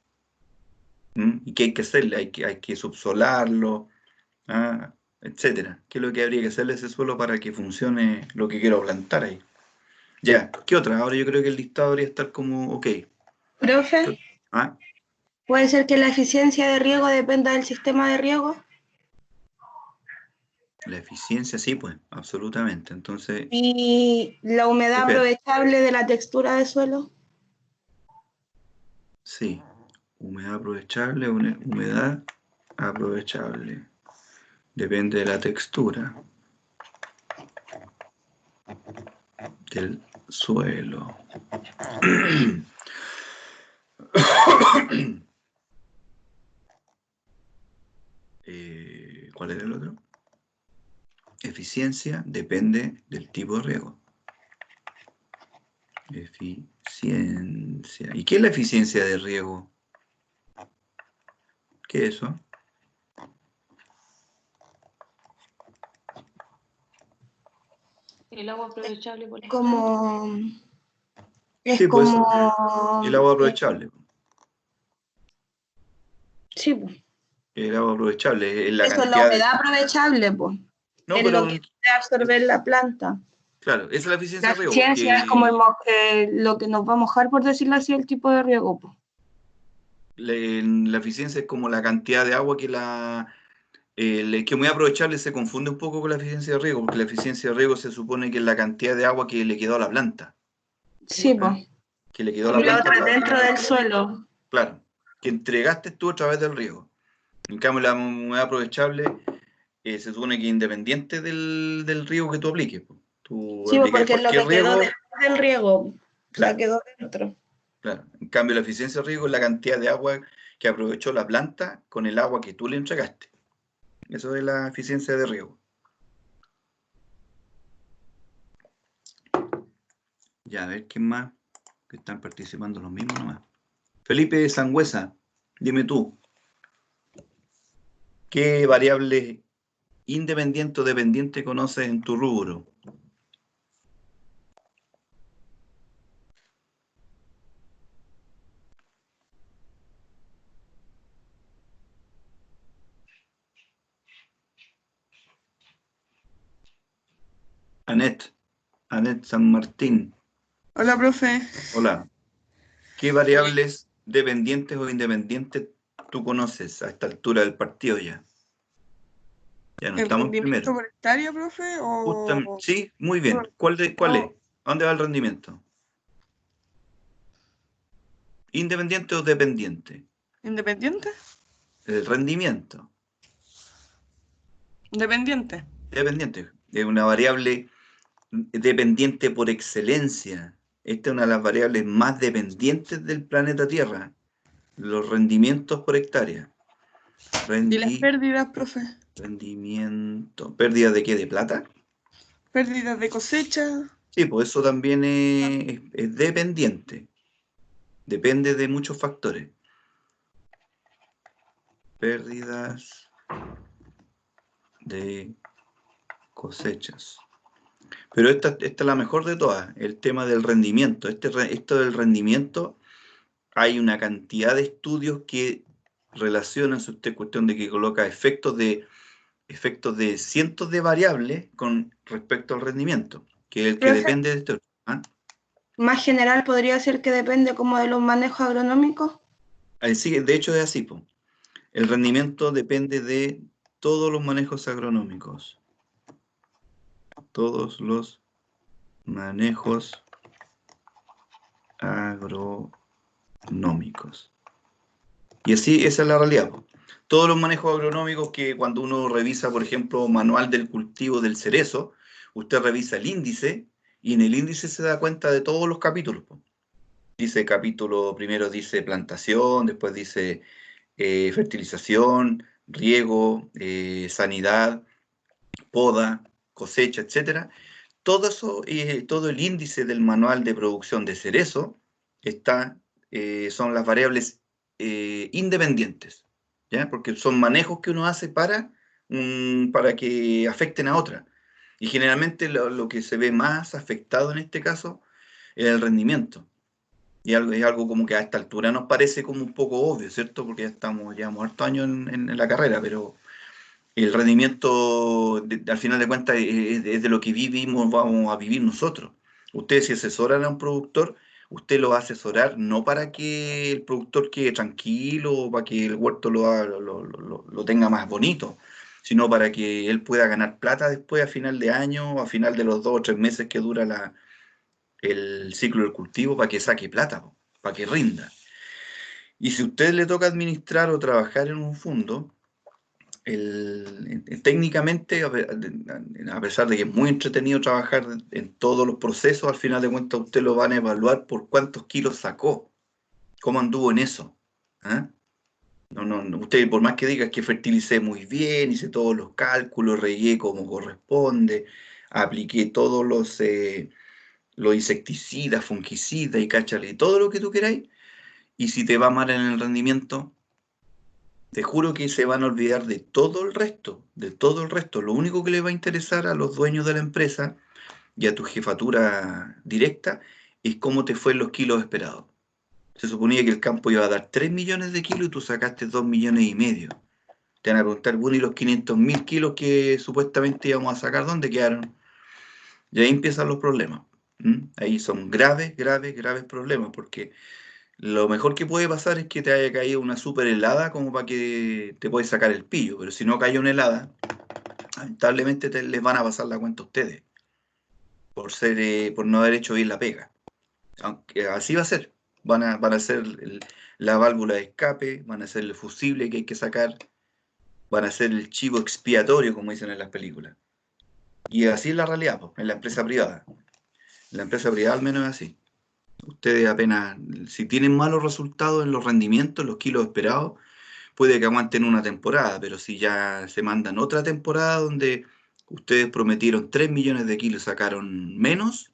¿Y qué hay que hacerle? Hay que subsolarlo, ¿ah? Etcétera. ¿Qué es lo que habría que hacerle a ese suelo para que funcione lo que quiero plantar ahí? Ya, ¿qué otra? Ahora yo creo que el listado debería estar como ok. Profe, ¿Ah? ¿Puede ser que la eficiencia de riego dependa del sistema de riego? La eficiencia, sí, pues, absolutamente. Entonces, ¿Y la humedad depende. aprovechable de la textura del suelo? Sí, humedad aprovechable, humedad aprovechable. Depende de la textura del suelo. ¿Cuál era el otro? Eficiencia depende del tipo de riego. Eficiencia. ¿Y qué es la eficiencia de riego? ¿Qué es eso? El agua aprovechable, por ejemplo. Como... Es Sí, pues como... el agua aprovechable. Sí, pues. El agua aprovechable es la Eso es la cantidad de... humedad aprovechable, pues. No, Es pero lo que puede absorber la planta. claro, esa es la La eficiencia de riego, eficiencia es como porque lo que nos va a mojar, por decirlo así, el tipo de riego, pues. la eficiencia es como la cantidad de agua que que muy aprovechable se confunde un poco con la eficiencia de riego, porque la eficiencia de riego se supone que es la cantidad de agua que le quedó a la planta. Sí, ¿Ah? pues. Que le quedó a la Y la planta otra dentro del suelo. claro, que entregaste tú a través del riego. En cambio, la humedad aprovechable se supone que es independiente del riego que tú apliques. Po. Tú Sí, pues, aplicas porque es lo cualquier que quedó riego, después del riego. O sea, claro, quedó dentro. claro. En cambio, la eficiencia de riego es la cantidad de agua que aprovechó la planta con el agua que tú le entregaste. Eso es la eficiencia de riego. Ya, a ver quién más, que están participando los mismos nomás. Felipe Sangüesa, dime tú, ¿qué variable independiente o dependiente conoces en tu rubro? Anet San Martín, Hola, profe. hola. ¿Qué variables dependientes o independientes tú conoces a esta altura del partido ya? Ya no ¿El estamos en rendimiento primero. por hectárea, profe? O... Sí, muy bien. ¿Cuál es? ¿A dónde va el rendimiento? ¿Independiente o dependiente? ¿Independiente? El rendimiento. Independiente. Dependiente. Es una variable dependiente por excelencia. Esta es una de las variables más dependientes del planeta Tierra. Los rendimientos por hectárea. ¿Y las pérdidas, profe? Rendimiento. ¿Pérdida de qué? ¿De plata? ¿Pérdidas de cosecha? Sí, pues eso también es dependiente. Depende de muchos factores. Pérdidas de cosechas. Pero esta es la mejor de todas, el tema del rendimiento. Esto del rendimiento, hay una cantidad de estudios que relacionan, si usted cuestión de que coloca efectos de cientos de variables con respecto al rendimiento, que es el que Profe, depende de esto. ¿Ah? más general podría ser que depende como de los manejos agronómicos. Sí, de hecho es así, po. El rendimiento depende de todos los manejos agronómicos. Todos los manejos agronómicos. Y así, esa es la realidad, po. Todos los manejos agronómicos que cuando uno revisa, por ejemplo, manual del cultivo del cerezo, usted revisa el índice y en el índice se da cuenta de todos los capítulos, po. Dice capítulo, primero dice plantación, después dice fertilización, riego, sanidad, poda, cosecha, etcétera. Todo eso, todo el índice del manual de producción de cerezo son las variables independientes, ¿ya? Porque son manejos que uno hace para que afecten a otra. Y generalmente lo que se ve más afectado en este caso es el rendimiento. Y es algo como que a esta altura nos parece como un poco obvio, ¿cierto? Porque llevamos hartos años en la carrera, pero el rendimiento, al final de cuentas, es de lo que vivimos, vamos a vivir nosotros. Ustedes si asesoran a un productor, usted lo va a asesorar no para que el productor quede tranquilo o para que el huerto lo tenga más bonito, sino para que él pueda ganar plata después a final de año o a final de los 2 o 3 meses que dura el ciclo del cultivo, para que saque plata, para que rinda. Y si a usted le toca administrar o trabajar en un fondo, técnicamente, a pesar de que es muy entretenido trabajar en todos los procesos, al final de cuentas usted lo van a evaluar por cuántos kilos sacó, cómo anduvo en eso. ¿Ah? Usted por más que diga que fertilicé muy bien, hice todos los cálculos, regué como corresponde, apliqué todos los insecticidas, fungicidas y cáchale, todo lo que tú queráis, y si te va mal en el rendimiento, te juro que se van a olvidar de todo el resto, de todo el resto. Lo único que les va a interesar a los dueños de la empresa y a tu jefatura directa es cómo te fue en los kilos esperados. Se suponía que el campo iba a dar 3 millones de kilos y tú sacaste 2,5 millones. Te van a preguntar, bueno, ¿y los 500.000 kilos que supuestamente íbamos a sacar, dónde quedaron? Y ahí empiezan los problemas. Ahí son graves, graves, graves problemas, porque lo mejor que puede pasar es que te haya caído una super helada como para que te puedas sacar el pillo, pero si no cayó una helada, lamentablemente les van a pasar la cuenta a ustedes por no haber hecho bien la pega. Aunque así va a ser. Van a hacer la válvula de escape, van a hacer el fusible que hay que sacar, van a hacer el chivo expiatorio, como dicen en las películas. Y así es la realidad, en la empresa privada. En la empresa privada al menos es así. Ustedes apenas, si tienen malos resultados en los rendimientos, los kilos esperados, puede que aguanten una temporada, pero si ya se mandan otra temporada donde ustedes prometieron 3 millones de kilos y sacaron menos,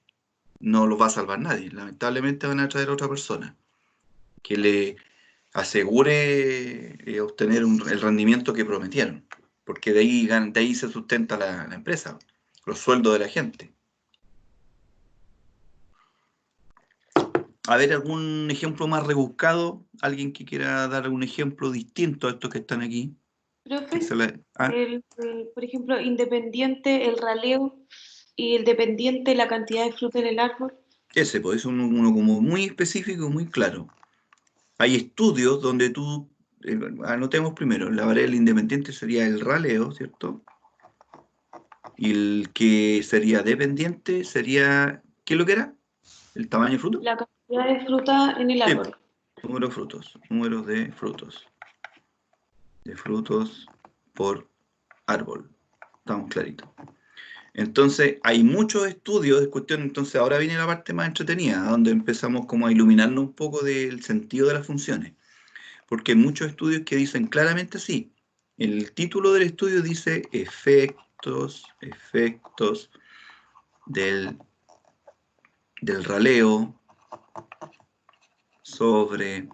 no los va a salvar nadie. Lamentablemente van a traer a otra persona que le asegure obtener el rendimiento que prometieron, porque de ahí se sustenta la empresa, los sueldos de la gente. A ver, ¿algún ejemplo más rebuscado? ¿Alguien que quiera dar un ejemplo distinto a estos que están aquí? Profe, por ejemplo, independiente el raleo y el dependiente la cantidad de fruta en el árbol. Ese, pues, es uno como muy específico, muy claro. Hay estudios donde tú, anotemos primero, la variable independiente sería el raleo, ¿cierto? Y el que sería dependiente sería, ¿qué es lo que era? ¿El tamaño de fruto? La cantidad de fruta en el árbol. Sí, número de frutos, números de frutos por árbol. Estamos claritos. Entonces, hay muchos estudios de cuestión, entonces ahora viene la parte más entretenida, donde empezamos como a iluminarnos un poco del sentido de las funciones. Porque hay muchos estudios que dicen claramente así. El título del estudio dice efectos del raleo sobre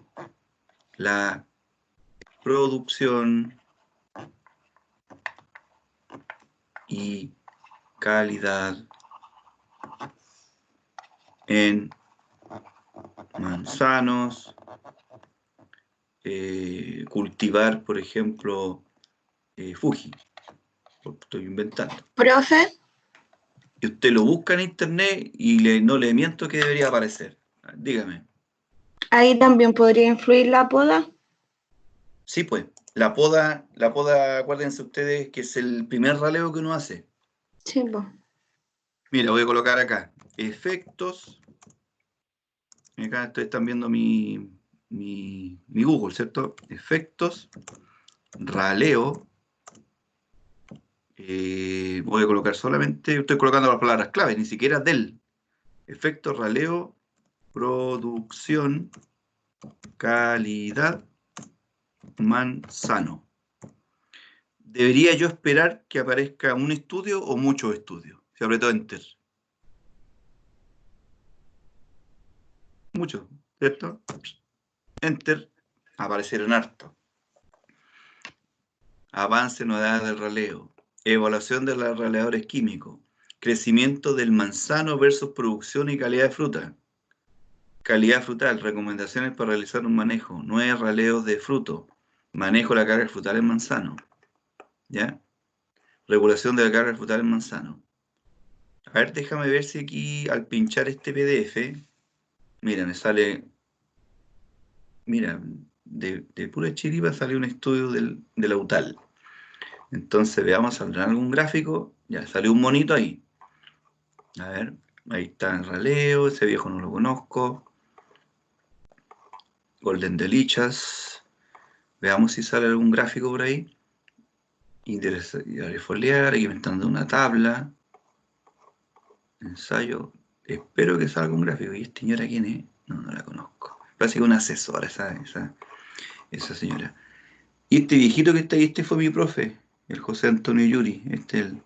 la producción y calidad en manzanos, cultivar, por ejemplo, Fuji. Estoy inventando. Profe. Y usted lo busca en internet y no le miento que debería aparecer. Dígame. Ahí también podría influir la poda. Sí, pues. La poda, acuérdense ustedes que es el primer raleo que uno hace. Sí, pues. Mira, voy a colocar acá. Efectos. Acá están viendo mi Google, ¿cierto? Efectos, raleo. Voy a colocar solamente, estoy colocando las palabras clave, ni siquiera del. Efectos, raleo, producción, calidad, manzano. ¿Debería yo esperar que aparezca un estudio o muchos estudios? Si aprieto Enter. Muchos, ¿cierto? Enter, aparecieron hartos. Avance, novedades del raleo. Evaluación de los raleadores químicos. Crecimiento del manzano versus producción y calidad de fruta. Calidad frutal. Recomendaciones para realizar un manejo. 9 raleos de fruto. Manejo de la carga frutal en manzano. ¿Ya? Regulación de la carga frutal en manzano. A ver, déjame ver si aquí al pinchar este PDF Mira, me sale, mira, de pura chiripa sale un estudio de la UTAL. Entonces veamos, ¿saldrá algún gráfico? Ya, salió un monito ahí. A ver, ahí está el raleo, ese viejo no lo conozco. Golden Delicious. Veamos si sale algún gráfico por ahí. Interesante foliar, aquí me están dando una tabla. Ensayo. Espero que salga un gráfico. ¿Y esta señora quién es? No, no la conozco. Parece que es una asesora esa señora. Y este viejito que está ahí, este fue mi profe, el José Antonio Yuri. Este es el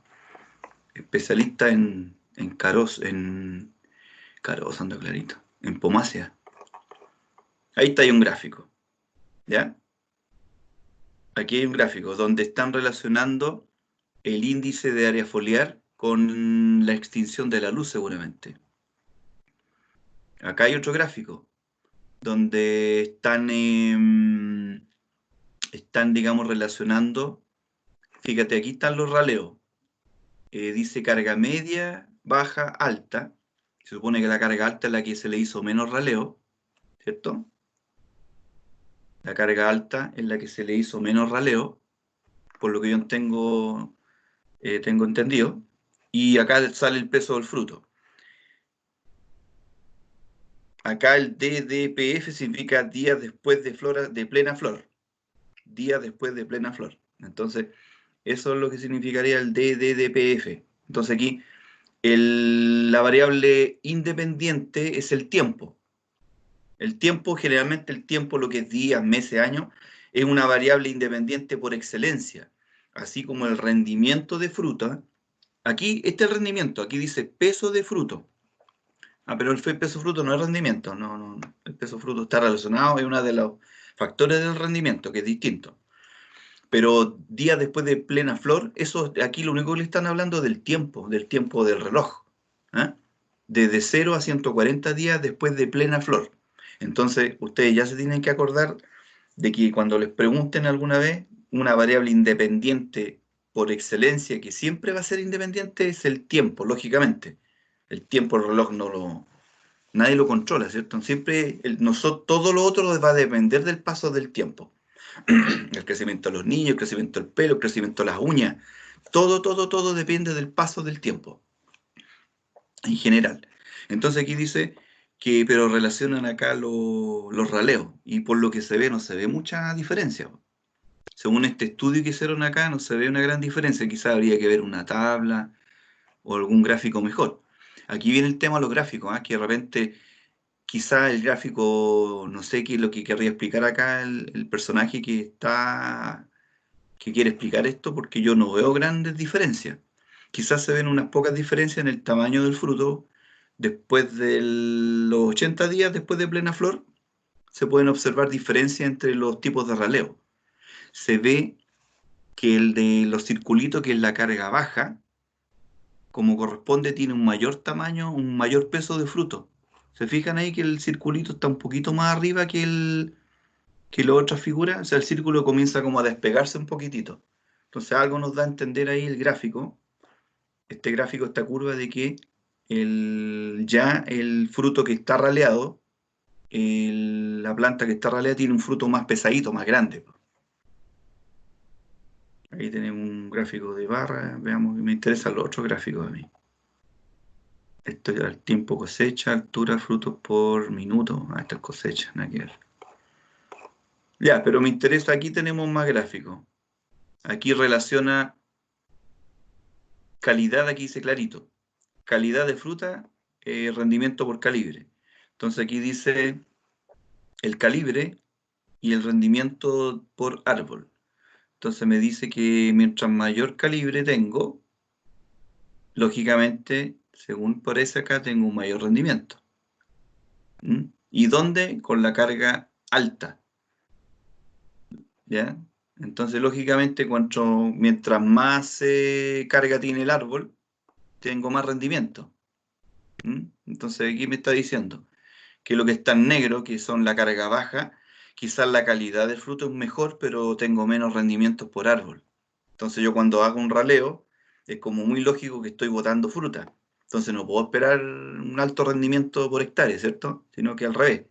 especialista en Caros, ando clarito, en pomácea. Ahí está, hay un gráfico, ¿ya? Aquí hay un gráfico donde están relacionando el índice de área foliar con la extinción de la luz, seguramente. Acá hay otro gráfico donde están, digamos, relacionando. Fíjate, aquí están los raleos. Dice carga media, baja, alta. Se supone que la carga alta es la que se le hizo menos raleo, ¿cierto? La carga alta es la que se le hizo menos raleo, por lo que yo tengo entendido. Y acá sale el peso del fruto. Acá el DDPF significa días después de plena flor. Días después de plena flor. Entonces, eso es lo que significaría el DDPF. Entonces aquí la variable independiente es el tiempo. El tiempo, generalmente el tiempo, lo que es días, meses, años, es una variable independiente por excelencia. Así como el rendimiento de fruta. Aquí, este es el rendimiento, aquí dice peso de fruto. Pero el peso fruto no es rendimiento, no. El peso fruto está relacionado, es uno de los factores del rendimiento, que es distinto. Pero días después de plena flor, eso aquí lo único que le están hablando del tiempo del reloj. Desde 0 a 140 días después de plena flor. Entonces, ustedes ya se tienen que acordar de que cuando les pregunten alguna vez, una variable independiente por excelencia, que siempre va a ser independiente, es el tiempo, lógicamente. El tiempo, el reloj nadie lo controla, ¿cierto? Siempre todo lo otro va a depender del paso del tiempo. El crecimiento de los niños, el crecimiento del pelo, el crecimiento de las uñas, todo depende del paso del tiempo, en general. Entonces aquí dice pero relacionan acá los raleos, y por lo que se ve, no se ve mucha diferencia. Según este estudio que hicieron acá, no se ve una gran diferencia. Quizás habría que ver una tabla o algún gráfico mejor. Aquí viene el tema de los gráficos, que de repente quizá el gráfico, no sé qué es lo que querría explicar acá el personaje que quiere explicar esto, porque yo no veo grandes diferencias. Quizás se ven unas pocas diferencias en el tamaño del fruto. Después de los 80 días, después de plena flor, se pueden observar diferencias entre los tipos de raleo. Se ve que el de los circulitos, que es la carga baja, como corresponde, tiene un mayor tamaño, un mayor peso de fruto. ¿Se fijan ahí que el circulito está un poquito más arriba que la otra figura? O sea, el círculo comienza como a despegarse un poquitito. Entonces algo nos da a entender ahí el gráfico. Este gráfico, esta curva de que ya el fruto que está raleado, la planta que está raleada tiene un fruto más pesadito, más grande. Ahí tenemos un gráfico de barra. Veamos, me interesan los otros gráficos a mí. Esto es el tiempo cosecha, altura, frutos por minuto. Esta es cosecha, nada que ver. Ya, pero me interesa, aquí tenemos más gráficos. Aquí relaciona calidad, aquí dice clarito. Calidad de fruta, rendimiento por calibre. Entonces aquí dice el calibre y el rendimiento por árbol. Entonces me dice que mientras mayor calibre tengo, lógicamente, según parece acá, tengo un mayor rendimiento. ¿Y dónde? Con la carga alta. ¿Ya? Entonces, lógicamente, mientras más carga tiene el árbol, tengo más rendimiento. Entonces, aquí me está diciendo que lo que está en negro, que son la carga baja, quizás la calidad del fruto es mejor, pero tengo menos rendimientos por árbol. Entonces, yo cuando hago un raleo, es como muy lógico que estoy botando fruta. Entonces no puedo esperar un alto rendimiento por hectárea, ¿cierto? Sino que al revés.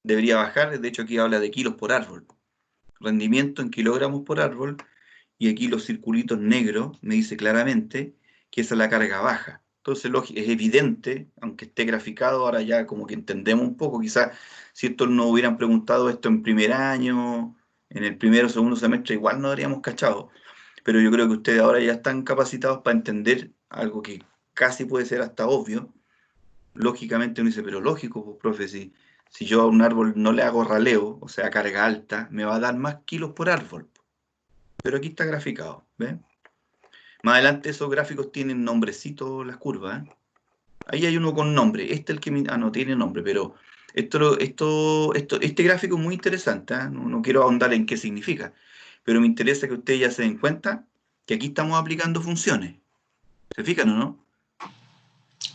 Debería bajar, de hecho aquí habla de kilos por árbol. Rendimiento en kilogramos por árbol, y aquí los circulitos negros me dice claramente que esa es la carga baja. Entonces es evidente, aunque esté graficado, ahora ya como que entendemos un poco, quizás si estos nos hubieran preguntado esto en primer año, en el primero o segundo semestre, igual no habríamos cachado. Pero yo creo que ustedes ahora ya están capacitados para entender algo que casi puede ser hasta obvio. Lógicamente uno dice, pero lógico, pues, profe, si yo a un árbol no le hago raleo, o sea, carga alta, me va a dar más kilos por árbol. Pero aquí está graficado, ¿ven? Más adelante esos gráficos tienen nombrecitos las curvas, ¿eh? Ahí hay uno con nombre. Este es el que no tiene nombre, pero este gráfico es muy interesante, ¿eh? No quiero ahondar en qué significa, pero me interesa que ustedes ya se den cuenta que aquí estamos aplicando funciones. ¿Se fijan o no?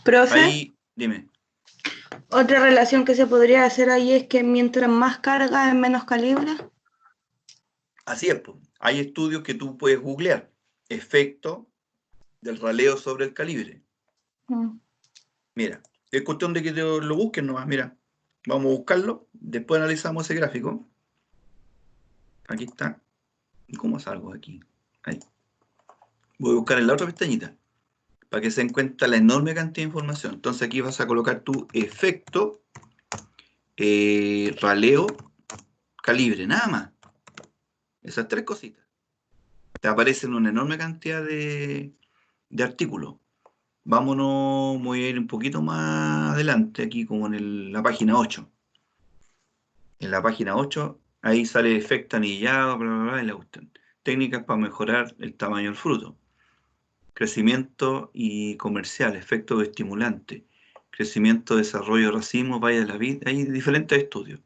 Profe, Ahí, dime. otra relación que se podría hacer ahí es que mientras más carga es menos calibre. Así es, pues. Hay estudios que tú puedes googlear. Efecto del raleo sobre el calibre. Mira, es cuestión de que lo busquen nomás, mira. Vamos a buscarlo, después analizamos ese gráfico. Aquí está. ¿Y cómo salgo aquí? Ahí. Voy a buscar en la otra pestañita, para que se den cuenta la enorme cantidad de información. Entonces aquí vas a colocar tu efecto, raleo, calibre, nada más. Esas tres cositas. Te aparecen una enorme cantidad de artículos. Vámonos, voy a ir un poquito más adelante, aquí como en la página 8. En la página 8, ahí sale efecto anillado, bla, bla, bla, y la cuestión. Técnicas para mejorar el tamaño del fruto. Crecimiento y comercial, efecto estimulante. Crecimiento, desarrollo, racimo, vaya de la vid. Hay diferentes estudios.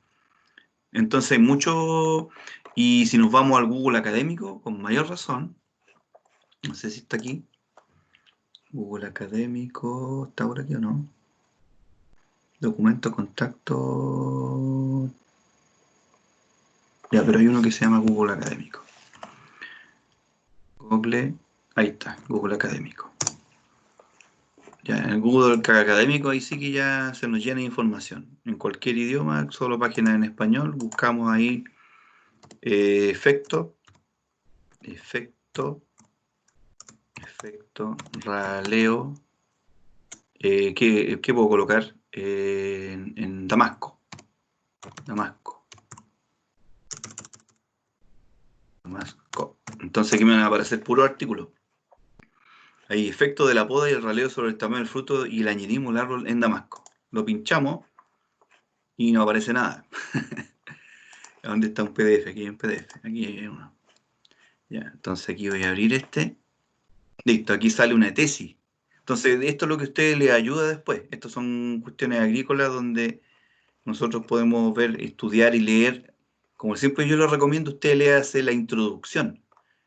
Entonces hay mucho, y si nos vamos al Google académico, con mayor razón, no sé si está aquí, Google académico, ¿está por aquí o no? Documento, contacto. Ya, pero hay uno que se llama Google académico. Google, ahí está, Google académico. Ya, en el Google académico ahí sí que ya se nos llena de información. En cualquier idioma, solo páginas en español, buscamos ahí efecto, raleo. ¿Qué puedo colocar? En Damasco. Entonces aquí me van a aparecer puros artículos. Hay efecto de la poda y el raleo sobre el tamaño del fruto y le añadimos el árbol en Damasco. Lo pinchamos y no aparece nada. ¿Dónde está un PDF? Aquí hay un PDF. Aquí hay uno. Ya, entonces aquí voy a abrir este. Listo, aquí sale una tesis. Entonces, esto es lo que a ustedes les ayuda después. Estos son cuestiones agrícolas donde nosotros podemos ver, estudiar y leer. Como siempre yo les recomiendo, usted lea la introducción.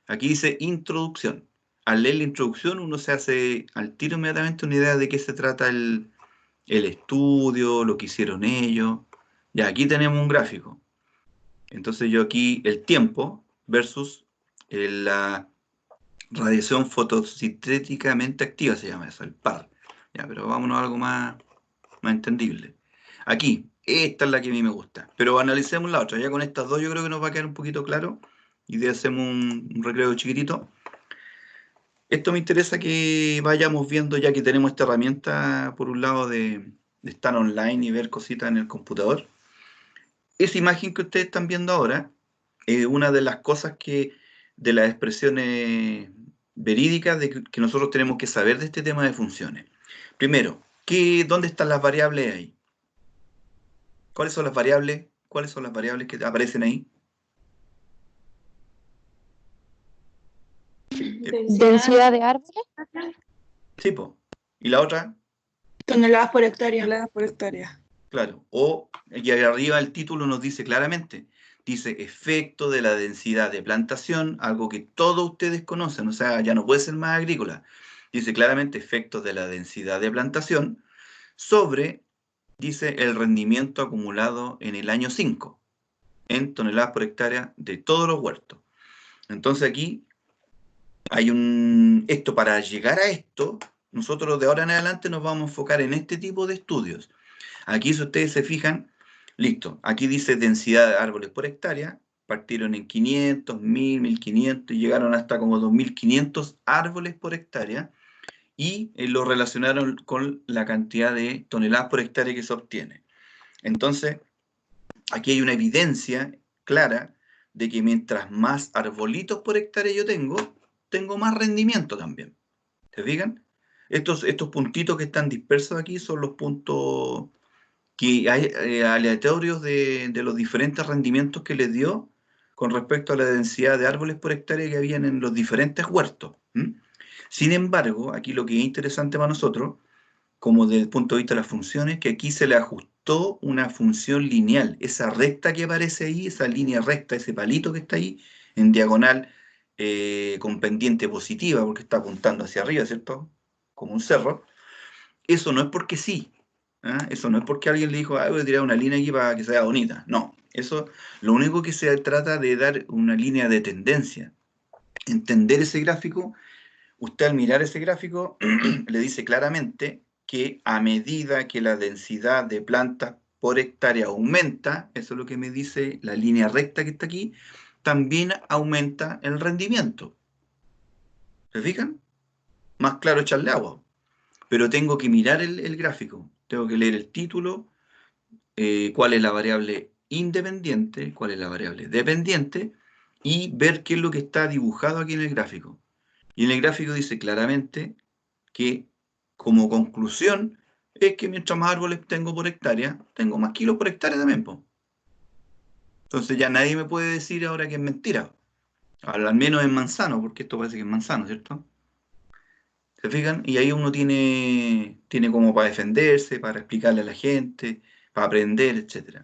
Aquí dice introducción. Al leer la introducción uno se hace al tiro inmediatamente una idea de qué se trata el estudio, lo que hicieron ellos. Ya, aquí tenemos un gráfico. Entonces yo aquí el tiempo versus la radiación fotosintéticamente activa, se llama eso, el PAR. Ya, pero vámonos a algo más entendible. Aquí, esta es la que a mí me gusta. Pero analicemos la otra. Ya con estas dos yo creo que nos va a quedar un poquito claro. Y de hacemos un recreo chiquitito. Esto me interesa que vayamos viendo, ya que tenemos esta herramienta, por un lado, de estar online y ver cositas en el computador. Esa imagen que ustedes están viendo ahora es una de las cosas de las expresiones verídicas que nosotros tenemos que saber de este tema de funciones. Primero, ¿dónde están las variables ahí? ¿Cuáles son las variables? ¿Cuáles son las variables que aparecen ahí? Densidad de árboles. Sí, po. ¿Y la otra? Toneladas por hectárea. Toneladas por hectárea. Claro. Y arriba el título nos dice claramente, dice efecto de la densidad de plantación, algo que todos ustedes conocen, o sea, ya no puede ser más agrícola. Dice claramente efectos de la densidad de plantación sobre, dice, el rendimiento acumulado en el año 5 en toneladas por hectárea de todos los huertos. Entonces aquí hay esto, para llegar a esto, Nosotros de ahora en adelante nos vamos a enfocar en este tipo de estudios. Aquí, si ustedes se fijan, listo, aquí dice densidad de árboles por hectárea, partieron en 500, 1000, 1500 y llegaron hasta como 2500 árboles por hectárea y lo relacionaron con la cantidad de toneladas por hectárea que se obtiene. Entonces, aquí hay una evidencia clara de que mientras más arbolitos por hectárea yo tengo más rendimiento también. ¿Se fijan? Estos puntitos que están dispersos aquí son los puntos que hay, aleatorios de los diferentes rendimientos que les dio con respecto a la densidad de árboles por hectárea que habían en los diferentes huertos. Sin embargo, aquí lo que es interesante para nosotros, como desde el punto de vista de las funciones, que aquí se le ajustó una función lineal. Esa recta que aparece ahí, esa línea recta, ese palito que está ahí, en diagonal, con pendiente positiva, porque está apuntando hacia arriba, ¿cierto? Como un cerro. Eso no es porque sí. Eso no es porque alguien le dijo, voy a tirar una línea aquí para que sea bonita. No, eso lo único que se trata de dar una línea de tendencia. Entender ese gráfico, usted al mirar ese gráfico le dice claramente que a medida que la densidad de plantas por hectárea aumenta, eso es lo que me dice la línea recta que está aquí, también aumenta el rendimiento. ¿Se fijan? Más claro echarle agua. Pero tengo que mirar el gráfico, tengo que leer el título, cuál es la variable independiente, cuál es la variable dependiente, y ver qué es lo que está dibujado aquí en el gráfico. Y en el gráfico dice claramente que como conclusión es que mientras más árboles tengo por hectárea, tengo más kilos por hectárea también, po. Entonces ya nadie me puede decir ahora que es mentira. Al menos en manzano, porque esto parece que es manzano, ¿cierto? ¿Se fijan? Y ahí uno tiene como para defenderse, para explicarle a la gente, para aprender, etc.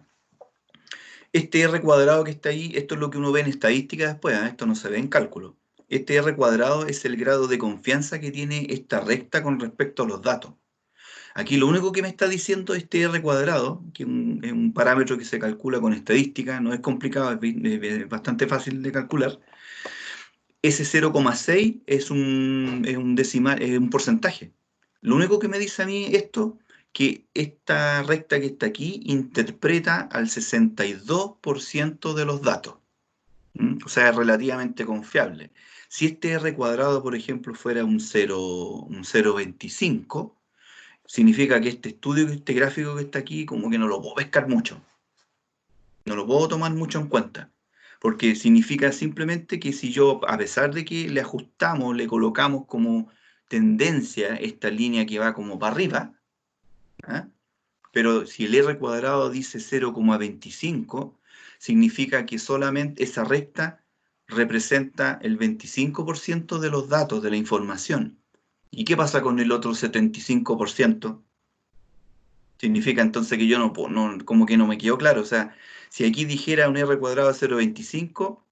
Este R cuadrado que está ahí, esto es lo que uno ve en estadística después, esto no se ve en cálculo. Este R cuadrado es el grado de confianza que tiene esta recta con respecto a los datos. Aquí lo único que me está diciendo este R cuadrado, que es un parámetro que se calcula con estadística, no es complicado, es bastante fácil de calcular. Ese 0,6 es un decimal, es un porcentaje. Lo único que me dice a mí esto, que esta recta que está aquí interpreta al 62% de los datos. O sea, es relativamente confiable. Si este R cuadrado, por ejemplo, fuera un 0,25, significa que este estudio, este gráfico que está aquí, como que no lo puedo pescar mucho. No lo puedo tomar mucho en cuenta. Porque significa simplemente que si yo, a pesar de que le ajustamos, le colocamos como tendencia esta línea que va como para arriba, pero si el R cuadrado dice 0,25, significa que solamente esa recta representa el 25% de los datos, de la información. ¿Y qué pasa con el otro 75%? Significa entonces que yo no, como que no me quedó claro. O sea, si aquí dijera un R cuadrado de 0,25,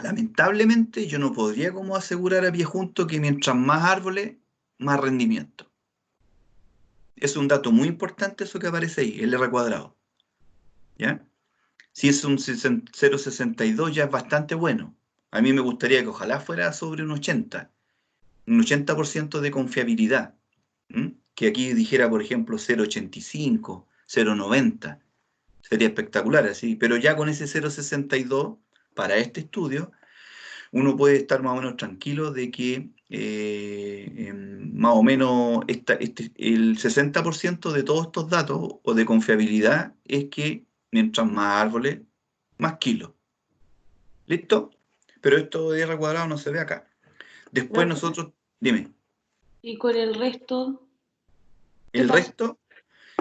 lamentablemente yo no podría como asegurar a pie junto que mientras más árboles, más rendimiento. Es un dato muy importante eso que aparece ahí, el R cuadrado. ¿Ya? Si es un 0,62 ya es bastante bueno. A mí me gustaría que ojalá fuera sobre un 80% de confiabilidad. Que aquí dijera, por ejemplo, 0,85, 0,90. Sería espectacular así. Pero ya con ese 0,62 para este estudio, uno puede estar más o menos tranquilo de que más o menos el 60% de todos estos datos o de confiabilidad es que mientras más árboles, más kilos. ¿Listo? Pero esto de R cuadrado no se ve acá. Después nosotros, dime. ¿Y con el resto? El resto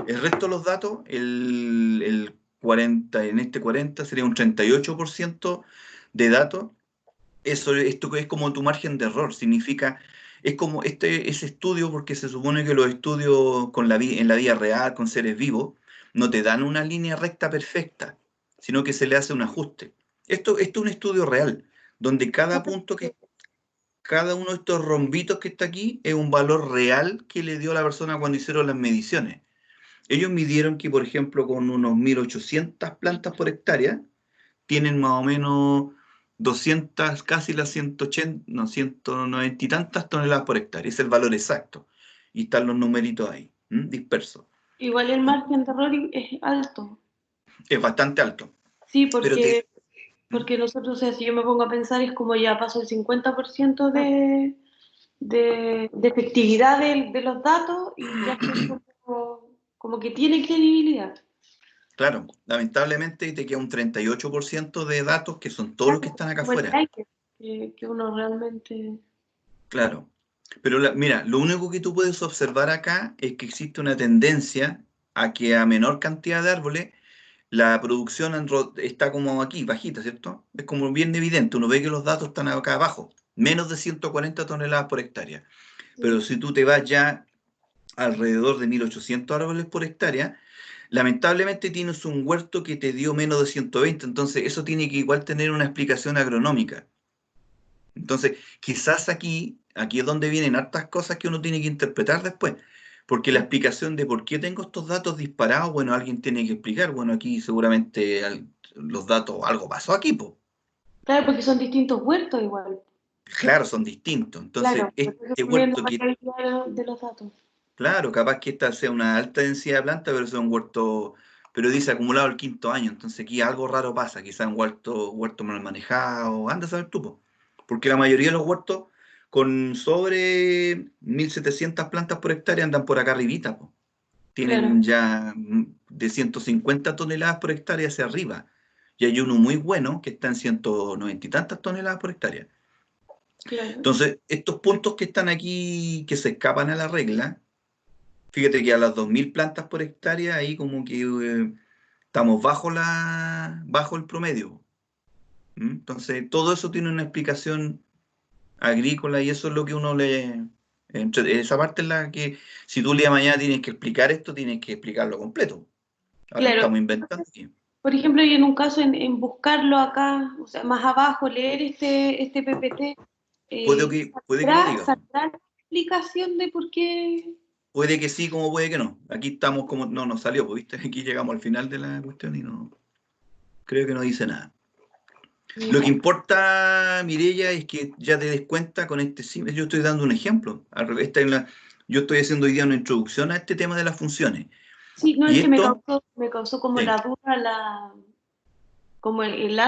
de los datos, el 40, en este 40 sería un 38% de datos. Esto es como tu margen de error, significa, es como ese estudio, porque se supone que los estudios en la vida real, con seres vivos, no te dan una línea recta perfecta, sino que se le hace un ajuste. Esto es un estudio real, donde cada uno de estos rombitos que está aquí es un valor real que le dio a la persona cuando hicieron las mediciones. Ellos midieron que, por ejemplo, con unos 1800 plantas por hectárea, tienen más o menos 200, casi las 180, no, 190 y tantas toneladas por hectárea. Es el valor exacto. y están los numeritos ahí, dispersos. Igual el margen de error es alto. Es bastante alto. Sí, Pero porque nosotros, o sea, si yo me pongo a pensar, es como ya pasó el 50% de efectividad de los datos y ya es como que tiene credibilidad. Claro, lamentablemente te queda un 38% de datos que son todos los que están acá afuera. Que uno realmente... Claro, pero mira, lo único que tú puedes observar acá es que existe una tendencia a que a menor cantidad de árboles la producción está como aquí, bajita, ¿cierto? Es como bien evidente, uno ve que los datos están acá abajo, menos de 140 toneladas por hectárea. Pero si tú te vas ya alrededor de 1800 árboles por hectárea, lamentablemente tienes un huerto que te dio menos de 120, entonces eso tiene que igual tener una explicación agronómica. Entonces, quizás aquí es donde vienen hartas cosas que uno tiene que interpretar después, porque la explicación de por qué tengo estos datos disparados, bueno, alguien tiene que explicar, bueno, aquí seguramente los datos, algo pasó aquí, pues. Claro, porque son distintos huertos igual. Claro, son distintos. Entonces, Claro, este huerto que, de los datos. claro, capaz que esta sea una alta densidad de planta, pero sea un huerto, pero dice acumulado el 5.º año, entonces aquí algo raro pasa, quizás un huerto mal manejado, anda a saber tú, po. Porque la mayoría de los huertos con sobre 1.700 plantas por hectárea andan por acá arribita, po. Tienen Claro. ya de 150 toneladas por hectárea hacia arriba, y hay uno muy bueno que está en 190 y tantas toneladas por hectárea. Claro. Entonces, estos puntos que están aquí, que se escapan a la regla, fíjate que a las 2.000 plantas por hectárea, ahí como que estamos bajo el promedio. Entonces, todo eso tiene una explicación agrícola y eso es lo que uno le... esa parte es la que, si tú el día de mañana tienes que explicar esto, tienes que explicarlo completo. Ahora Claro. estamos inventando aquí. Por ejemplo, y en un caso en buscarlo acá, o sea, más abajo, leer este PPT, Puede que lo diga. ¿saldrá la explicación de por qué? Puede que sí, como puede que no. Aquí estamos como... No, nos salió, pues, ¿viste? Aquí llegamos al final de la cuestión y no... Creo que no dice nada. Lo que importa, Mireya, es que ya te des cuenta con este simple. Yo estoy dando un ejemplo. Al revés, yo estoy haciendo hoy día una introducción a este tema de las funciones. Sí, no, Y es que esto, me causó como sí, la duda, como el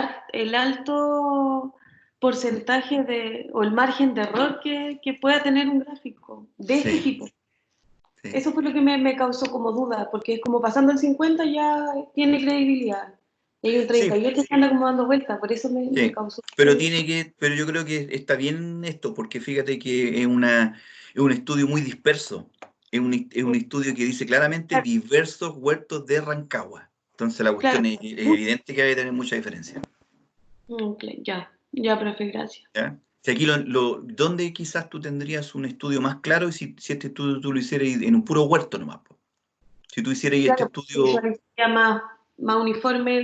alto porcentaje o el margen de error que pueda tener un gráfico de este sí, tipo. sí. Eso fue lo que me causó como duda, porque es como pasando el 50 ya tiene credibilidad. Y hay un Sí, 38 que anda como dando vueltas, por eso me sí. causó. Pero yo creo que está bien esto, porque fíjate que es un estudio muy disperso. Es un estudio que dice claramente diversos huertos de Rancagua. Entonces la Claro. cuestión es evidente que hay que tener mucha diferencia. Okay, ya, profe, gracias. ¿Ya? Si aquí ¿dónde quizás tú tendrías un estudio más claro y si este estudio tú lo hicieras en un puro huerto nomás? Po. Si tú hicieras este Claro, estudio, ya más uniforme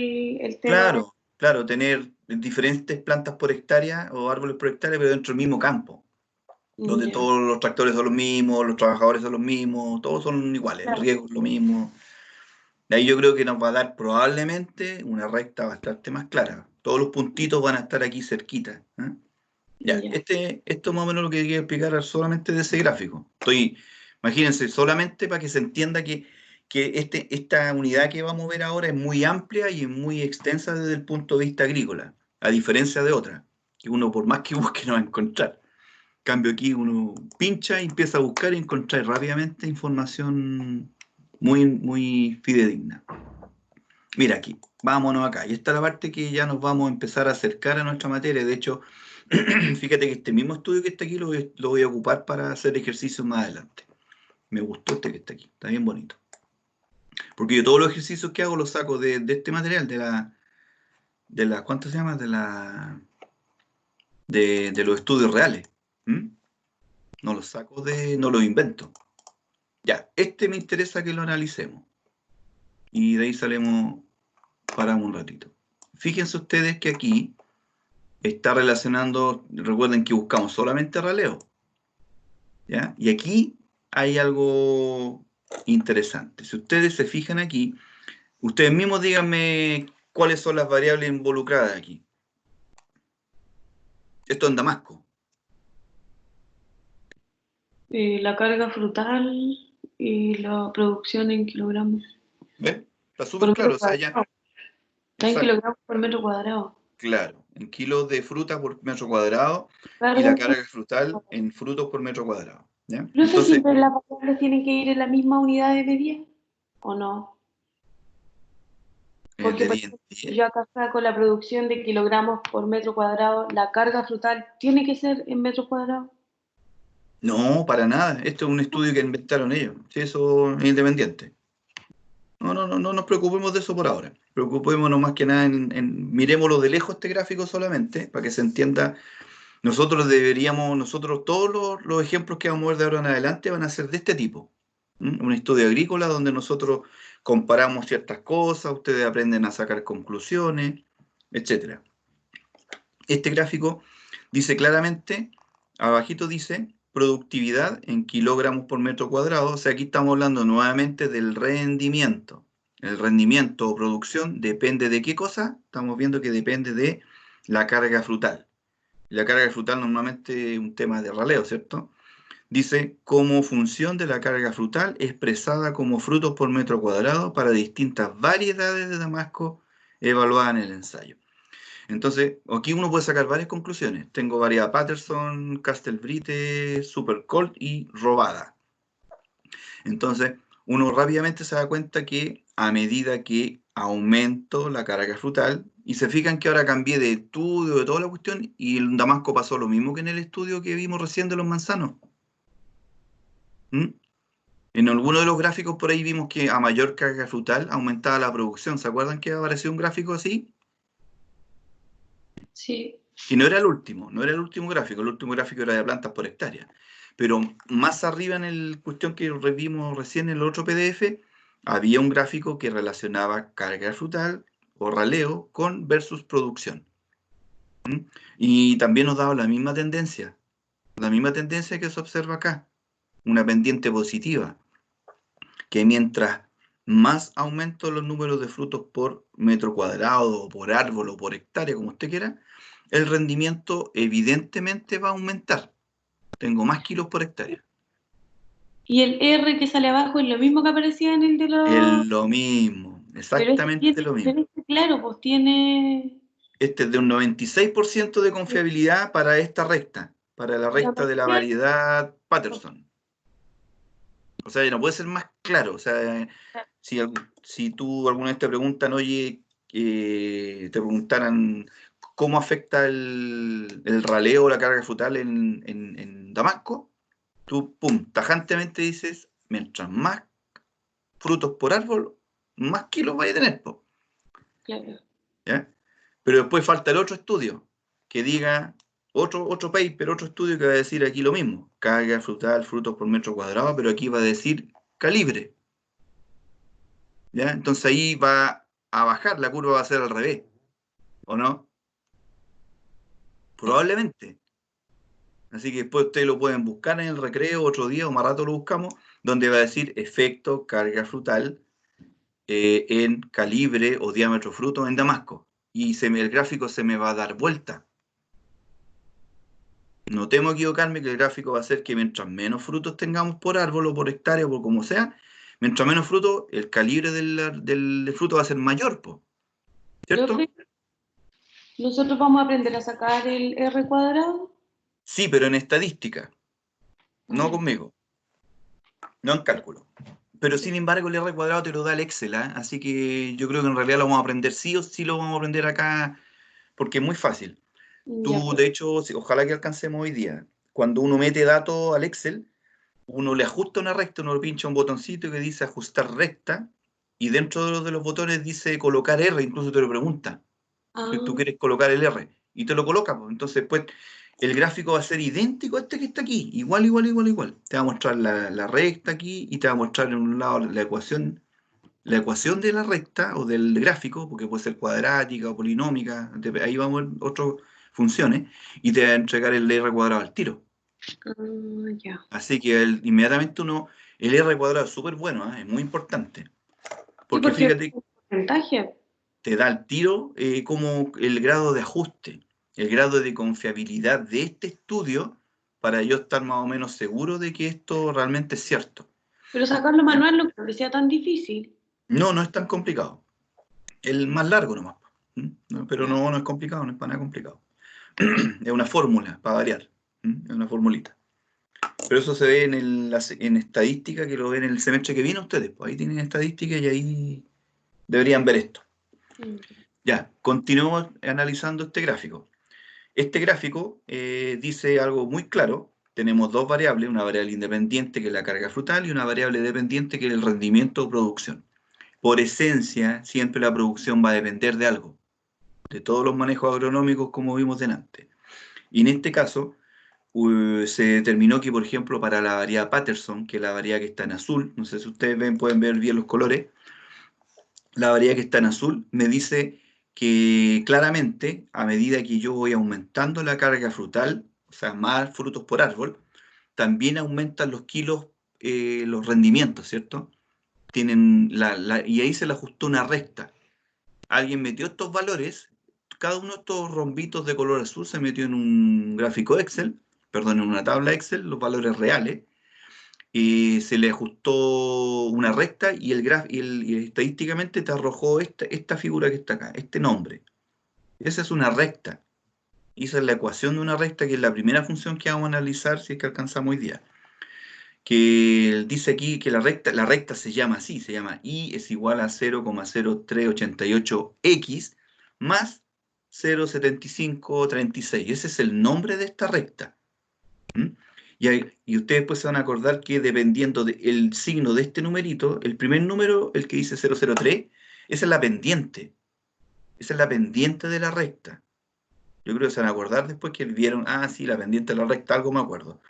el tema. claro, tener diferentes plantas por hectárea o árboles por hectárea, pero dentro del mismo campo, donde Ya. todos los tractores son los mismos, los trabajadores son los mismos, todos son iguales, el Claro. riego es lo mismo. De ahí yo creo que nos va a dar probablemente una recta bastante más clara. Todos los puntitos van a estar aquí cerquita. Ya, Ya. esto más o menos lo que quería explicar es solamente de ese gráfico. Imagínense, solamente para que se entienda que esta unidad que vamos a ver ahora es muy amplia y es muy extensa desde el punto de vista agrícola, a diferencia de otras, que uno por más que busque no va a encontrar. En cambio aquí uno pincha y empieza a buscar y encontrar rápidamente información muy, muy fidedigna. Mira aquí, vámonos acá. Y esta es la parte que ya nos vamos a empezar a acercar a nuestra materia. De hecho, fíjate que este mismo estudio que está aquí lo voy a ocupar para hacer ejercicios más adelante. Me gustó este que está aquí, está bien bonito. Porque yo todos los ejercicios que hago los saco de este material, ¿cuánto se llama? De los estudios reales. No los saco no los invento. Ya, este me interesa que lo analicemos. Y de ahí paramos un ratito. Fíjense ustedes que aquí está relacionando, recuerden que buscamos solamente raleo, ¿ya? Y aquí hay algo interesante. Si ustedes se fijan aquí, ustedes mismos díganme cuáles son las variables involucradas aquí. Esto en Damasco. La carga frutal y la producción en kilogramos. ¿Ves? Está súper claro, o sea, ya. Está en kilogramos por metro cuadrado. Claro, en kilos de fruta por metro cuadrado Claro, y la carga frutal en frutos por metro cuadrado. ¿Ya? No sé Entonces, si siempre las variables tienen que ir en la misma unidad de medida o no. Porque por ejemplo, yo acá saco la producción de kilogramos por metro cuadrado, la carga frutal tiene que ser en metros cuadrados. no, para nada. Esto es un estudio que inventaron ellos. Sí, eso es independiente. No nos preocupemos de eso por ahora. Preocupémonos más que nada miremoslo de lejos este gráfico solamente, para que se entienda. Nosotros todos los ejemplos que vamos a ver de ahora en adelante van a ser de este tipo. Un estudio agrícola donde nosotros comparamos ciertas cosas, ustedes aprenden a sacar conclusiones, etc. Este gráfico dice claramente, abajito dice, productividad en kilogramos por metro cuadrado. O sea, aquí estamos hablando nuevamente del rendimiento. El rendimiento o producción depende de qué cosa. Estamos viendo que depende de la carga frutal. La carga frutal normalmente es un tema de raleo, ¿cierto? Dice, como función de la carga frutal expresada como frutos por metro cuadrado para distintas variedades de damasco evaluadas en el ensayo. Entonces, aquí uno puede sacar varias conclusiones. Tengo variedad Patterson, Castelbrite, Supercolt y Robada. Entonces, uno rápidamente se da cuenta que a medida que aumento la carga frutal, y se fijan que ahora cambié de estudio, de toda la cuestión, y el damasco pasó lo mismo que en el estudio que vimos recién de los manzanos. En alguno de los gráficos por ahí vimos que a mayor carga frutal aumentaba la producción. ¿Se acuerdan que apareció un gráfico así? Sí. Y no era el último gráfico, el último gráfico era de plantas por hectárea. Pero más arriba en el cuestión que vimos recién en el otro PDF, había un gráfico que relacionaba carga frutal o raleo con versus producción. Y también nos daba la misma tendencia que se observa acá, una pendiente positiva, que mientras más aumento los números de frutos por metro cuadrado, o por árbol, o por hectárea, como usted quiera, el rendimiento evidentemente va a aumentar. Tengo más kilos por hectárea. Y el R que sale abajo es lo mismo que aparecía en el de los... Es lo mismo, exactamente lo mismo. Pero claro, pues tiene... Este es de un 96% de confiabilidad para esta recta, para la recta de la variedad Patterson. O sea, no puede ser más claro. O sea, si tú alguna vez te preguntan, oye, te preguntaran cómo afecta el raleo o la carga frutal en damasco, tú, pum, tajantemente dices, mientras más frutos por árbol, más kilos vais a tener, po. Claro. ¿Ya? Pero después falta el otro estudio, que diga, otro paper, otro estudio que va a decir aquí lo mismo, carga frutal, frutos por metro cuadrado, pero aquí va a decir calibre. ¿Ya? Entonces ahí va a bajar, la curva va a ser al revés, ¿o no? Probablemente. Así que después ustedes lo pueden buscar en el recreo otro día o más rato lo buscamos, donde va a decir efecto carga frutal en calibre o diámetro fruto en damasco. Y el gráfico se me va a dar vuelta. No temo equivocarme que el gráfico va a ser que mientras menos frutos tengamos por árbol o por hectárea o por como sea, mientras menos frutos, el calibre del fruto va a ser mayor, ¿cierto? ¿Nosotros vamos a aprender a sacar el R cuadrado? Sí, pero en estadística, no conmigo, no en cálculo. Pero sin embargo el R cuadrado te lo da el Excel, ¿eh? Así que yo creo que en realidad lo vamos a aprender sí o sí, lo vamos a aprender acá, porque es muy fácil. Tú, de hecho, ojalá que alcancemos hoy día. Cuando uno mete datos al Excel, uno le ajusta una recta, uno le pincha un botoncito que dice ajustar recta, y dentro de los botones dice colocar R, incluso te lo pregunta. Si tú quieres colocar el R, y te lo coloca, pues. Entonces, pues, el gráfico va a ser idéntico a este que está aquí, igual. Te va a mostrar la recta aquí, y te va a mostrar en un lado la ecuación de la recta, o del gráfico, porque puede ser cuadrática o polinómica, ahí vamos a ver otras funciones, y te va a entregar el R cuadrado al tiro. Ya. Así que inmediatamente el R cuadrado es súper bueno, es muy importante. Porque fíjate, te da al tiro como el grado de ajuste, el grado de confiabilidad de este estudio para yo estar más o menos seguro de que esto realmente es cierto. Pero sacarlo manual no creo que sea tan difícil. No, no es tan complicado. El más largo nomás. ¿No? Pero no es complicado, no es para nada complicado. Es una fórmula, para variar. Es una formulita. Pero eso se ve en estadística, que lo ven en el semestre que viene ustedes. Pues ahí tienen estadística y ahí deberían ver esto. Ya, continuamos analizando este gráfico. Este gráfico dice algo muy claro. Tenemos dos variables, una variable independiente que es la carga frutal y una variable dependiente que es el rendimiento o producción. Por esencia, siempre la producción va a depender de algo, de todos los manejos agronómicos como vimos delante. Y en este caso, se determinó que, por ejemplo, para la variedad Patterson, que es la variedad que está en azul, no sé si ustedes pueden ver bien los colores, la variedad que está en azul me dice que claramente, a medida que yo voy aumentando la carga frutal, o sea, más frutos por árbol, también aumentan los kilos, los rendimientos, ¿cierto? Y ahí se le ajustó una recta. Alguien metió estos valores, cada uno de estos rombitos de color azul se metió en un gráfico Excel, perdón, en una tabla Excel, los valores reales, y se le ajustó una recta y estadísticamente te arrojó esta figura que está acá, este nombre. Esa es una recta. Y esa es la ecuación de una recta, que es la primera función que vamos a analizar si es que alcanzamos hoy día. Que dice aquí que la recta se llama así, se llama I es igual a 0,0388x más 0,7536. Ese es el nombre de esta recta. Y ustedes pues se van a acordar que dependiendo del signo de este numerito, el primer número, el que dice 003, esa es la pendiente. Esa es la pendiente de la recta. Yo creo que se van a acordar después que vieron, sí, la pendiente de la recta, algo me acuerdo.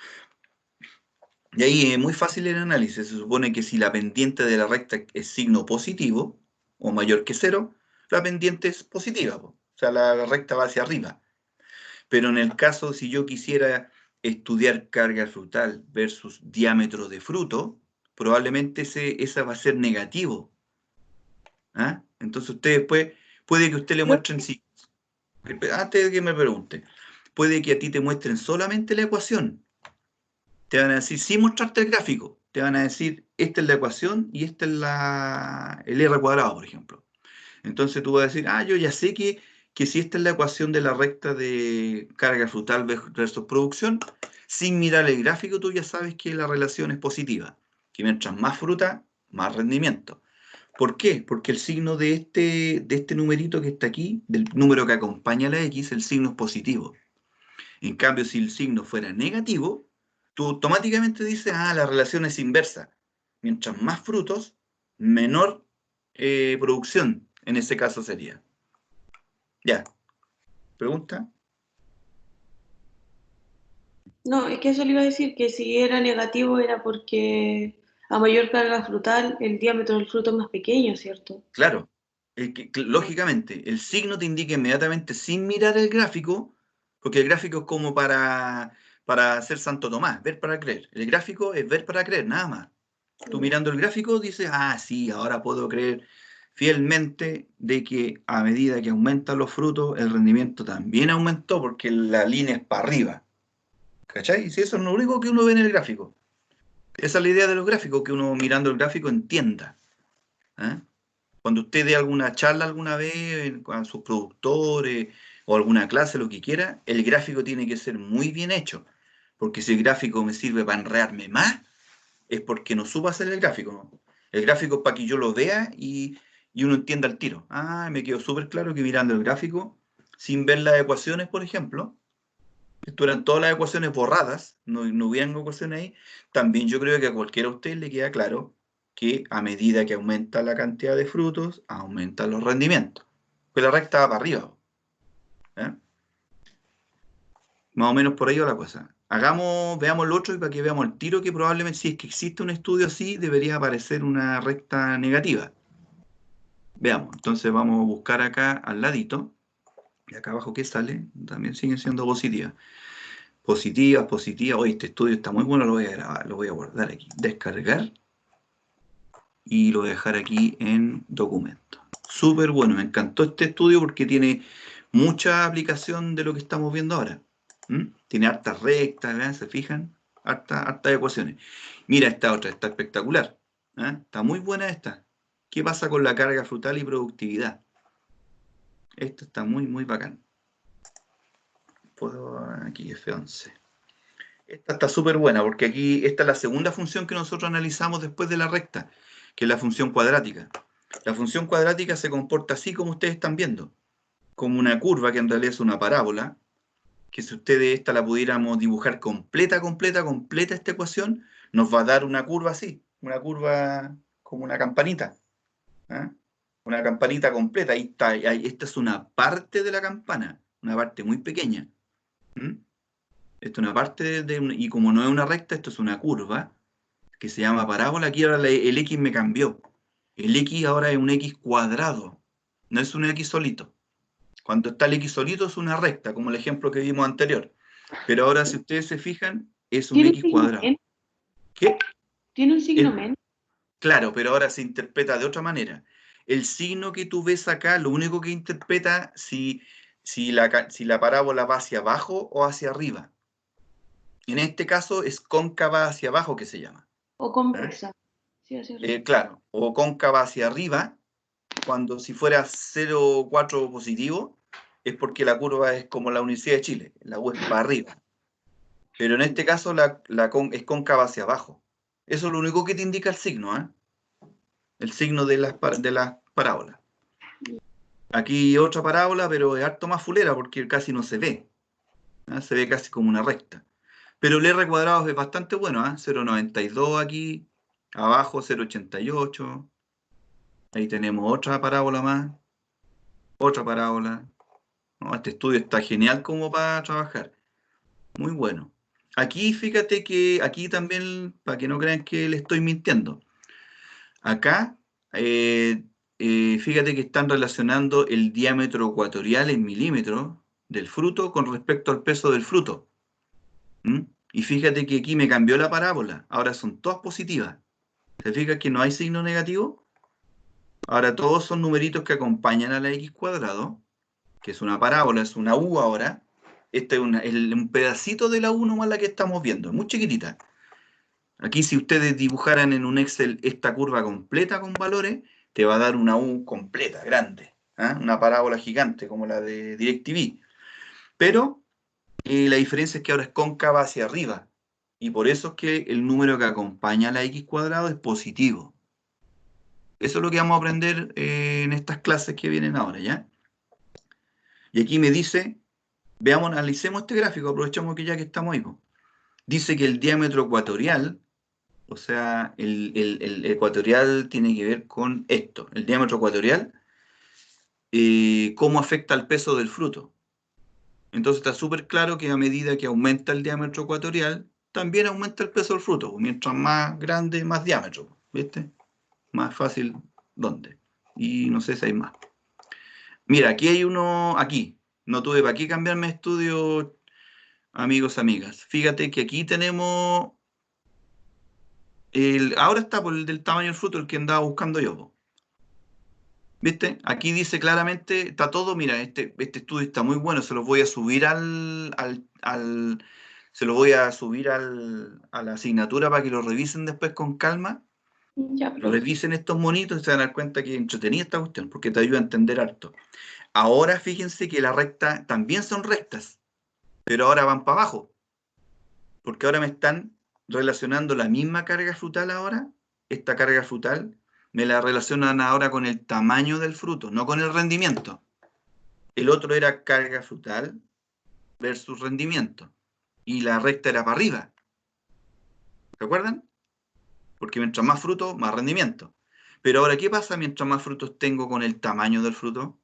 Y ahí es muy fácil el análisis. Se supone que si la pendiente de la recta es signo positivo, o mayor que 0, la pendiente es positiva. O sea, la recta va hacia arriba. Pero en el caso, si yo quisiera estudiar carga frutal versus diámetro de fruto, probablemente esa va a ser negativo. Entonces ustedes puede que usted le muestren, antes de que me pregunte, puede que a ti te muestren solamente la ecuación. Te van a decir, sin mostrarte el gráfico, te van a decir, esta es la ecuación y esta es el R cuadrado, por ejemplo. Entonces tú vas a decir, yo ya sé que si esta es la ecuación de la recta de carga frutal versus producción, sin mirar el gráfico tú ya sabes que la relación es positiva, que mientras más fruta, más rendimiento. ¿Por qué? Porque el signo de este numerito que está aquí, del número que acompaña a la X, el signo es positivo. En cambio, si el signo fuera negativo, tú automáticamente dices, la relación es inversa. Mientras más frutos, menor producción, en ese caso sería. Ya. ¿Pregunta? No, es que eso le iba a decir, que si era negativo era porque a mayor carga frutal el diámetro del fruto es más pequeño, ¿cierto? Claro. Lógicamente, el signo te indica inmediatamente sin mirar el gráfico, porque el gráfico es como para hacer Santo Tomás, ver para creer. El gráfico es ver para creer, nada más. Tú mirando el gráfico dices, sí, ahora puedo creer fielmente de que a medida que aumentan los frutos, el rendimiento también aumentó porque la línea es para arriba. ¿Cachai? Y si eso es lo único que uno ve en el gráfico. Esa es la idea de los gráficos, que uno mirando el gráfico entienda. Cuando usted dé alguna charla alguna vez a sus productores o alguna clase, lo que quiera, el gráfico tiene que ser muy bien hecho. Porque si el gráfico me sirve para enredarme más, es porque no supo hacer el gráfico, ¿no? El gráfico es para que yo lo vea y uno entienda al tiro. Me quedó súper claro que mirando el gráfico, sin ver las ecuaciones, por ejemplo, esto eran todas las ecuaciones borradas, no hubieran ecuaciones ahí, también yo creo que a cualquiera de ustedes le queda claro que a medida que aumenta la cantidad de frutos, aumentan los rendimientos. Pues la recta va para arriba. Más o menos por ahí va la cosa. Veamos lo otro y para que veamos el tiro, que probablemente si es que existe un estudio así, debería aparecer una recta negativa. Veamos, entonces vamos a buscar acá al ladito, y acá abajo que sale, también siguen siendo positivas. Positivas. Hoy este estudio está muy bueno, lo voy a grabar, lo voy a guardar aquí. Descargar. Y lo voy a dejar aquí en documento. Súper bueno, me encantó este estudio porque tiene mucha aplicación de lo que estamos viendo ahora. Tiene hartas rectas, ¿verdad? ¿Se fijan? Hartas ecuaciones. Mira esta otra, está espectacular. ¿Eh? Está muy buena esta. ¿Qué pasa con la carga frutal y productividad? Esto está muy, muy bacán. Puedo aquí F11. Esta está súper buena porque aquí esta es la segunda función que nosotros analizamos después de la recta, que es la función cuadrática. La función cuadrática se comporta así como ustedes están viendo, como una curva que en realidad es una parábola, que si ustedes esta la pudiéramos dibujar completa esta ecuación, nos va a dar una curva así, una curva como una campanita. ¿Eh? Una campanita completa. Ahí está, esta es una parte de la campana, una parte muy pequeña. Esto es una parte y como no es una recta, esto es una curva que se llama parábola. Aquí ahora el X me cambió. El X ahora es un X cuadrado, no es un X solito. Cuando está el X solito es una recta, como el ejemplo que vimos anterior. Pero ahora si ustedes se fijan, es un X cuadrado. ¿Qué? ¿Tiene un signo menos? Claro, pero ahora se interpreta de otra manera. El signo que tú ves acá, lo único que interpreta si la parábola va hacia abajo o hacia arriba. En este caso es cóncava hacia abajo que se llama. O convexa. Sí, claro, o cóncava hacia arriba, cuando si fuera 0,4 positivo, es porque la curva es como la Universidad de Chile, la U es para arriba. Pero en este caso es cóncava hacia abajo. Eso es lo único que te indica el signo, ¿eh? El signo de las parábolas. Aquí otra parábola, pero es harto más fulera porque casi no se ve. ¿Eh? Se ve casi como una recta. Pero el R cuadrado es bastante bueno, ¿eh? 0,92 aquí, abajo 0,88. Ahí tenemos otra parábola más. Otra parábola. No, este estudio está genial como para trabajar. Muy bueno. Aquí fíjate que, aquí también, para que no crean que le estoy mintiendo. Acá, fíjate que están relacionando el diámetro ecuatorial en milímetros del fruto con respecto al peso del fruto. Y fíjate que aquí me cambió la parábola. Ahora son todas positivas. ¿Se fija que no hay signo negativo? Ahora todos son numeritos que acompañan a la x cuadrado, que es una parábola, es una u ahora. Este es un pedacito de la u nomás la que estamos viendo, es muy chiquitita. Aquí si ustedes dibujaran en un Excel esta curva completa con valores, te va a dar una u completa, grande. ¿Eh? Una parábola gigante como la de DirecTV. Pero la diferencia es que ahora es cóncava hacia arriba. Y por eso es que el número que acompaña a la x cuadrado es positivo. Eso es lo que vamos a aprender en estas clases que vienen ahora, ¿ya? Y aquí me dice, veamos, analicemos este gráfico, aprovechamos que ya que estamos ahí. Dice que el diámetro ecuatorial, o sea, el ecuatorial tiene que ver con esto, el diámetro ecuatorial, cómo afecta al peso del fruto. Entonces está súper claro que a medida que aumenta el diámetro ecuatorial, también aumenta el peso del fruto. Mientras más grande, más diámetro, ¿viste? Más fácil, ¿dónde? Y no sé si hay más. Mira, aquí hay uno, aquí. No tuve para qué cambiarme de estudio, amigos, amigas. Fíjate que aquí tenemos, ahora está por el del tamaño del fruto, el que andaba buscando yo, po. ¿Viste? Aquí dice claramente, está todo, mira, este estudio está muy bueno, se los voy a subir se lo voy a subir a la asignatura para que lo revisen después con calma. Ya, revisen estos monitos y se van a dar cuenta que entretenida esta cuestión, porque te ayuda a entender harto. Ahora fíjense que la recta también son rectas, pero ahora van para abajo, porque ahora me están relacionando la misma carga frutal ahora, esta carga frutal, me la relacionan ahora con el tamaño del fruto, no con el rendimiento. El otro era carga frutal versus rendimiento, y la recta era para arriba. ¿Recuerdan? Porque mientras más fruto, más rendimiento. Pero ahora, ¿qué pasa mientras más frutos tengo con el tamaño del fruto?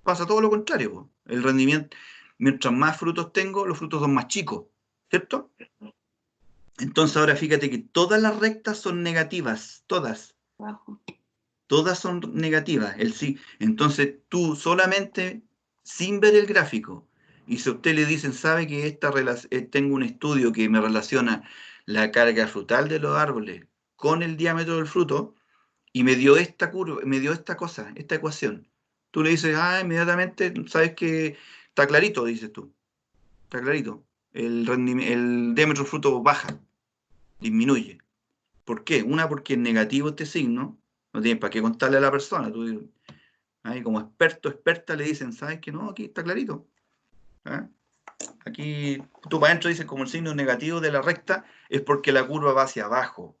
Pasa todo lo contrario, po. El rendimiento, mientras más frutos tengo, los frutos son más chicos, ¿cierto? Entonces ahora fíjate que todas las rectas son negativas, todas. Todas son negativas. Entonces tú solamente, sin ver el gráfico, y si a usted le dicen, sabe que tengo un estudio que me relaciona la carga frutal de los árboles con el diámetro del fruto, y me dio esta curva, me dio esta cosa, esta ecuación. Tú le dices, inmediatamente, sabes que está clarito, dices tú. Está clarito. el diámetro del fruto baja, disminuye. ¿Por qué? Una, porque es negativo este signo, no tienes para qué contarle a la persona. Tú, ahí como experto, experta, le dicen, ¿sabes qué? No, aquí está clarito. ¿Ah? Aquí tú para adentro dices como el signo negativo de la recta es porque la curva va hacia abajo.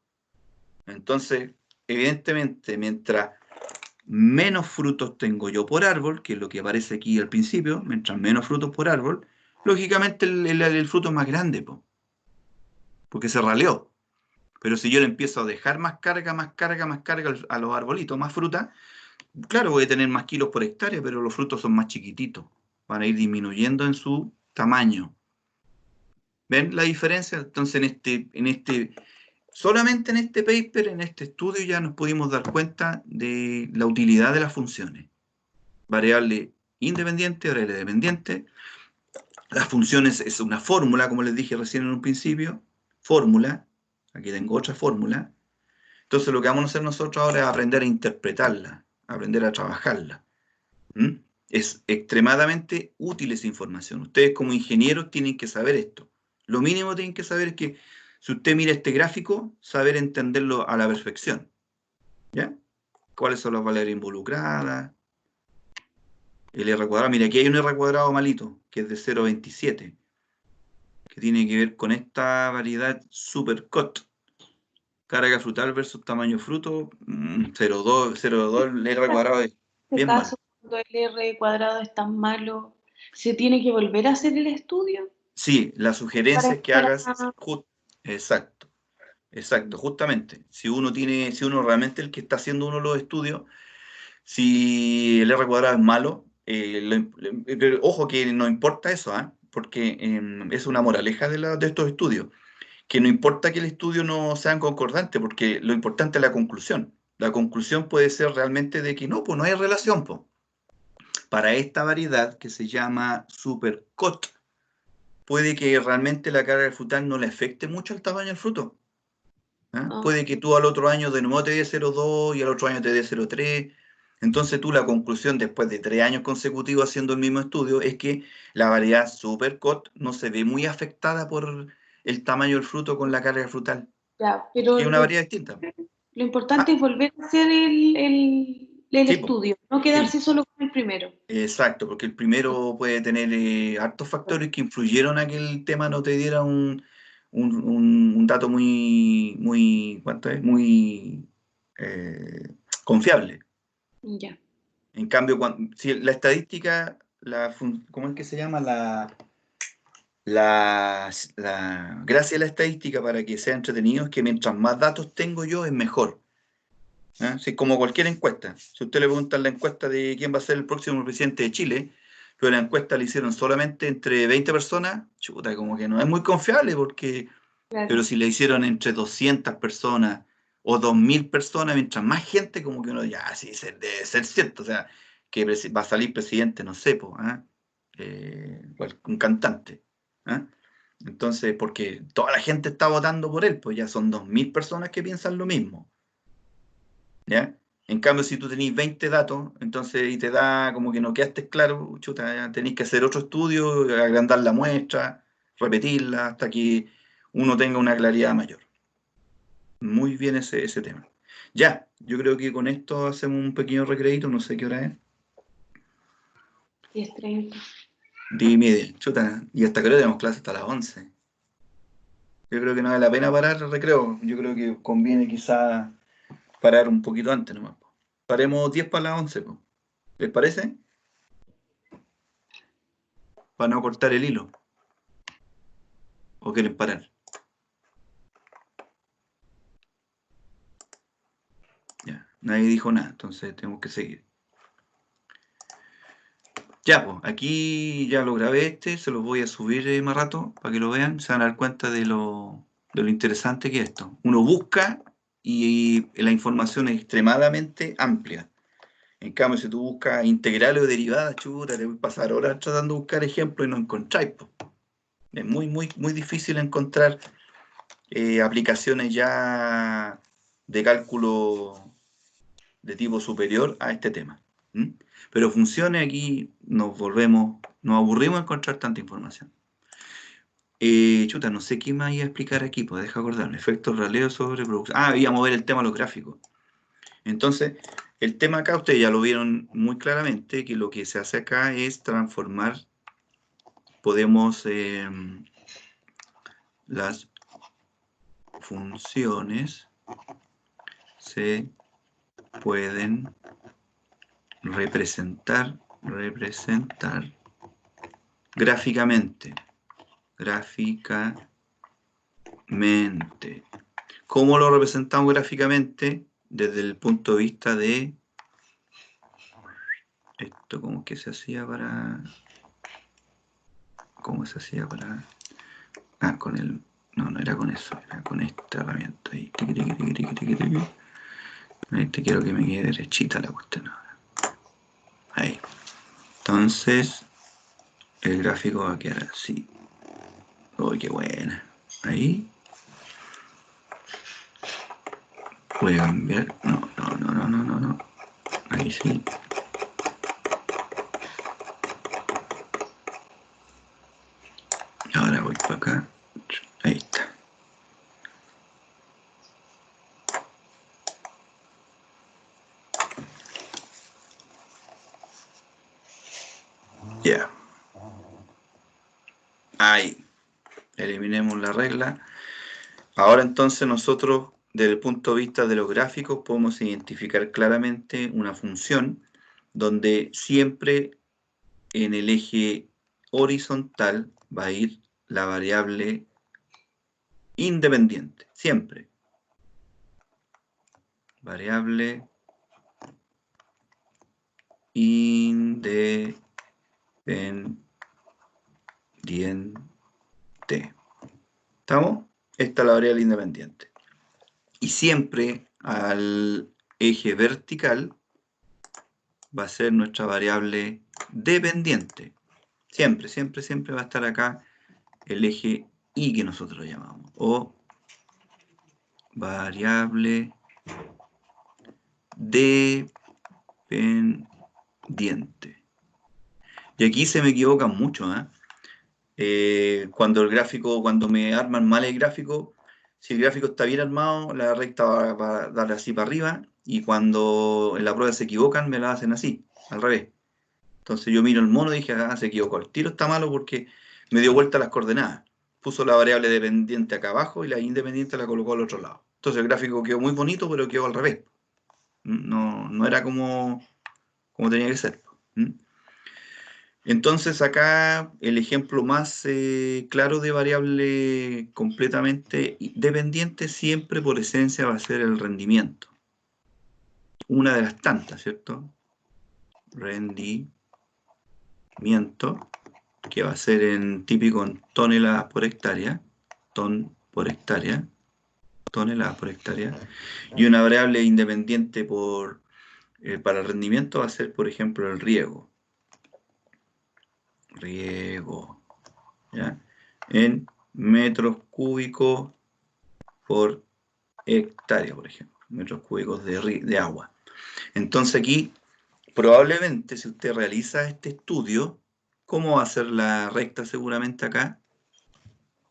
Entonces, evidentemente, mientras menos frutos tengo yo por árbol, que es lo que aparece aquí al principio, mientras menos frutos por árbol, lógicamente el fruto es más grande, porque se raleó. Pero si yo le empiezo a dejar más carga a los arbolitos, más fruta, claro, voy a tener más kilos por hectárea, pero los frutos son más chiquititos. Van a ir disminuyendo en su tamaño. ¿Ven la diferencia? Entonces, solamente en este paper, en este estudio, ya nos pudimos dar cuenta de la utilidad de las funciones. Variable independiente, variable dependiente. Las funciones es una fórmula, como les dije recién en un principio. Fórmula. Aquí tengo otra fórmula. Entonces, lo que vamos a hacer nosotros ahora es aprender a interpretarla, aprender a trabajarla. Es extremadamente útil esa información. Ustedes como ingenieros tienen que saber esto. Lo mínimo que tienen que saber es que si usted mira este gráfico, saber entenderlo a la perfección. ¿Ya? ¿Cuáles son las variables involucradas? El R cuadrado. Mira, aquí hay un R cuadrado malito, que es de 0,27, que tiene que ver con esta variedad supercut. Carga frutal versus tamaño fruto, 0,2, el R cuadrado es bien malo. Cuando el R cuadrado es tan malo, ¿se tiene que volver a hacer el estudio? Sí, la sugerencia es que hagas... Exacto, justamente. Si uno realmente el que está haciendo uno de los estudios, si el R cuadrado es malo, pero ojo que no importa eso, porque es una moraleja de estos estudios, que no importa que el estudio no sea concordante, porque lo importante es la conclusión. La conclusión puede ser realmente de que no, pues no hay relación, pues. Para esta variedad que se llama supercut, puede que realmente la carga frutal no le afecte mucho el tamaño del fruto. Puede que tú al otro año de nuevo te dé 0,2 y al otro año te dé 0,3. Entonces tú la conclusión después de 3 años consecutivos haciendo el mismo estudio es que la variedad supercut no se ve muy afectada por el tamaño del fruto con la carga frutal. Ya, pero es una variedad distinta. Lo importante es volver a hacer el estudio, no quedarse solo con el primero. Exacto, porque el primero puede tener hartos factores que influyeron a que el tema no te diera un dato muy confiable. Ya. En cambio, si la estadística, ¿cómo es que se llama? La gracia de la estadística para que sea entretenido es que mientras más datos tengo yo, es mejor. Sí, como cualquier encuesta. Si usted le pregunta en la encuesta de quién va a ser el próximo presidente de Chile, pero la encuesta la hicieron solamente entre 20 personas, chuta, como que no es muy confiable, porque claro. Pero si la hicieron entre 200 personas o 2000 personas, mientras más gente, como que uno ya, sí, debe ser cierto, o sea, que va a salir presidente, no sé, un cantante. Entonces, porque toda la gente está votando por él, pues ya son 2000 personas que piensan lo mismo. ¿Ya? En cambio, si tú tenés 20 datos, entonces y te da como que no quedaste claro, chuta, tenéis que hacer otro estudio, agrandar la muestra, repetirla hasta que uno tenga una claridad mayor. Muy bien ese tema. Ya, yo creo que con esto hacemos un pequeño recreito, no sé qué hora es. 10:30. 10:30, chuta, y hasta que ahora tenemos clase hasta las 11. Yo creo que no vale la pena parar el recreo, yo creo que conviene quizá parar un poquito antes nomás. Paremos 10 para las 11, ¿les parece? Para no cortar el hilo. ¿O quieren parar? Ya, nadie dijo nada, entonces tenemos que seguir. Ya, pues, aquí ya lo grabé se los voy a subir más rato para que lo vean, se van a dar cuenta de lo interesante que es esto. Uno busca y la información es extremadamente amplia. En cambio, si tú buscas integrales o derivadas, chuta, te voy a pasar horas tratando de buscar ejemplos y no encontráis. Es muy, muy, muy difícil encontrar aplicaciones ya de cálculo de tipo superior a este tema. Pero funciones aquí nos aburrimos de encontrar tanta información. chuta, no sé qué más iba a explicar aquí, pues deja acordarme. Efectos raleo sobre producción. Ah, íbamos a ver el tema de los gráficos. Entonces, el tema acá, ustedes ya lo vieron muy claramente, que lo que se hace acá es transformar, podemos, las funciones se pueden representar gráficamente. ¿Cómo lo representamos gráficamente? Desde el punto de vista de esto, ¿cómo que se hacía para? ¿Cómo se hacía para? Ah, con el... No, no era con eso, era con esta herramienta ahí. Ahí te quiero que me quede derechita la cuestión ahora. Ahí. Entonces, el gráfico va a quedar así. Uy, qué buena. Ahí. Voy a cambiar. No. Ahí sí. Ahora voy para acá. Ahí está. Ya. Ahí. Eliminemos la regla. Ahora entonces nosotros, desde el punto de vista de los gráficos, podemos identificar claramente una función donde siempre en el eje horizontal va a ir la variable independiente, siempre. Variable independiente. ¿Estamos? Esta es la variable independiente. Y siempre al eje vertical va a ser nuestra variable dependiente. Siempre va a estar acá el eje Y que nosotros lo llamamos. O variable dependiente. Y aquí se me equivocan mucho, cuando me arman mal el gráfico, si el gráfico está bien armado, la recta va a dar así para arriba, y cuando en la prueba se equivocan, me la hacen así, al revés. Entonces yo miro el mono y dije, se equivocó. El tiro está malo porque me dio vuelta las coordenadas. Puso la variable dependiente acá abajo y la independiente la colocó al otro lado. Entonces el gráfico quedó muy bonito, pero quedó al revés. No era como tenía que ser. Entonces acá el ejemplo más claro de variable completamente dependiente siempre por esencia va a ser el rendimiento. Una de las tantas, ¿cierto? Rendimiento, que va a ser típico en toneladas por hectárea, toneladas por hectárea, y una variable independiente para el rendimiento va a ser, por ejemplo, el riego, ¿ya? En metros cúbicos por hectárea, por ejemplo, metros cúbicos de agua. Entonces aquí, probablemente, si usted realiza este estudio, ¿cómo va a ser la recta seguramente acá?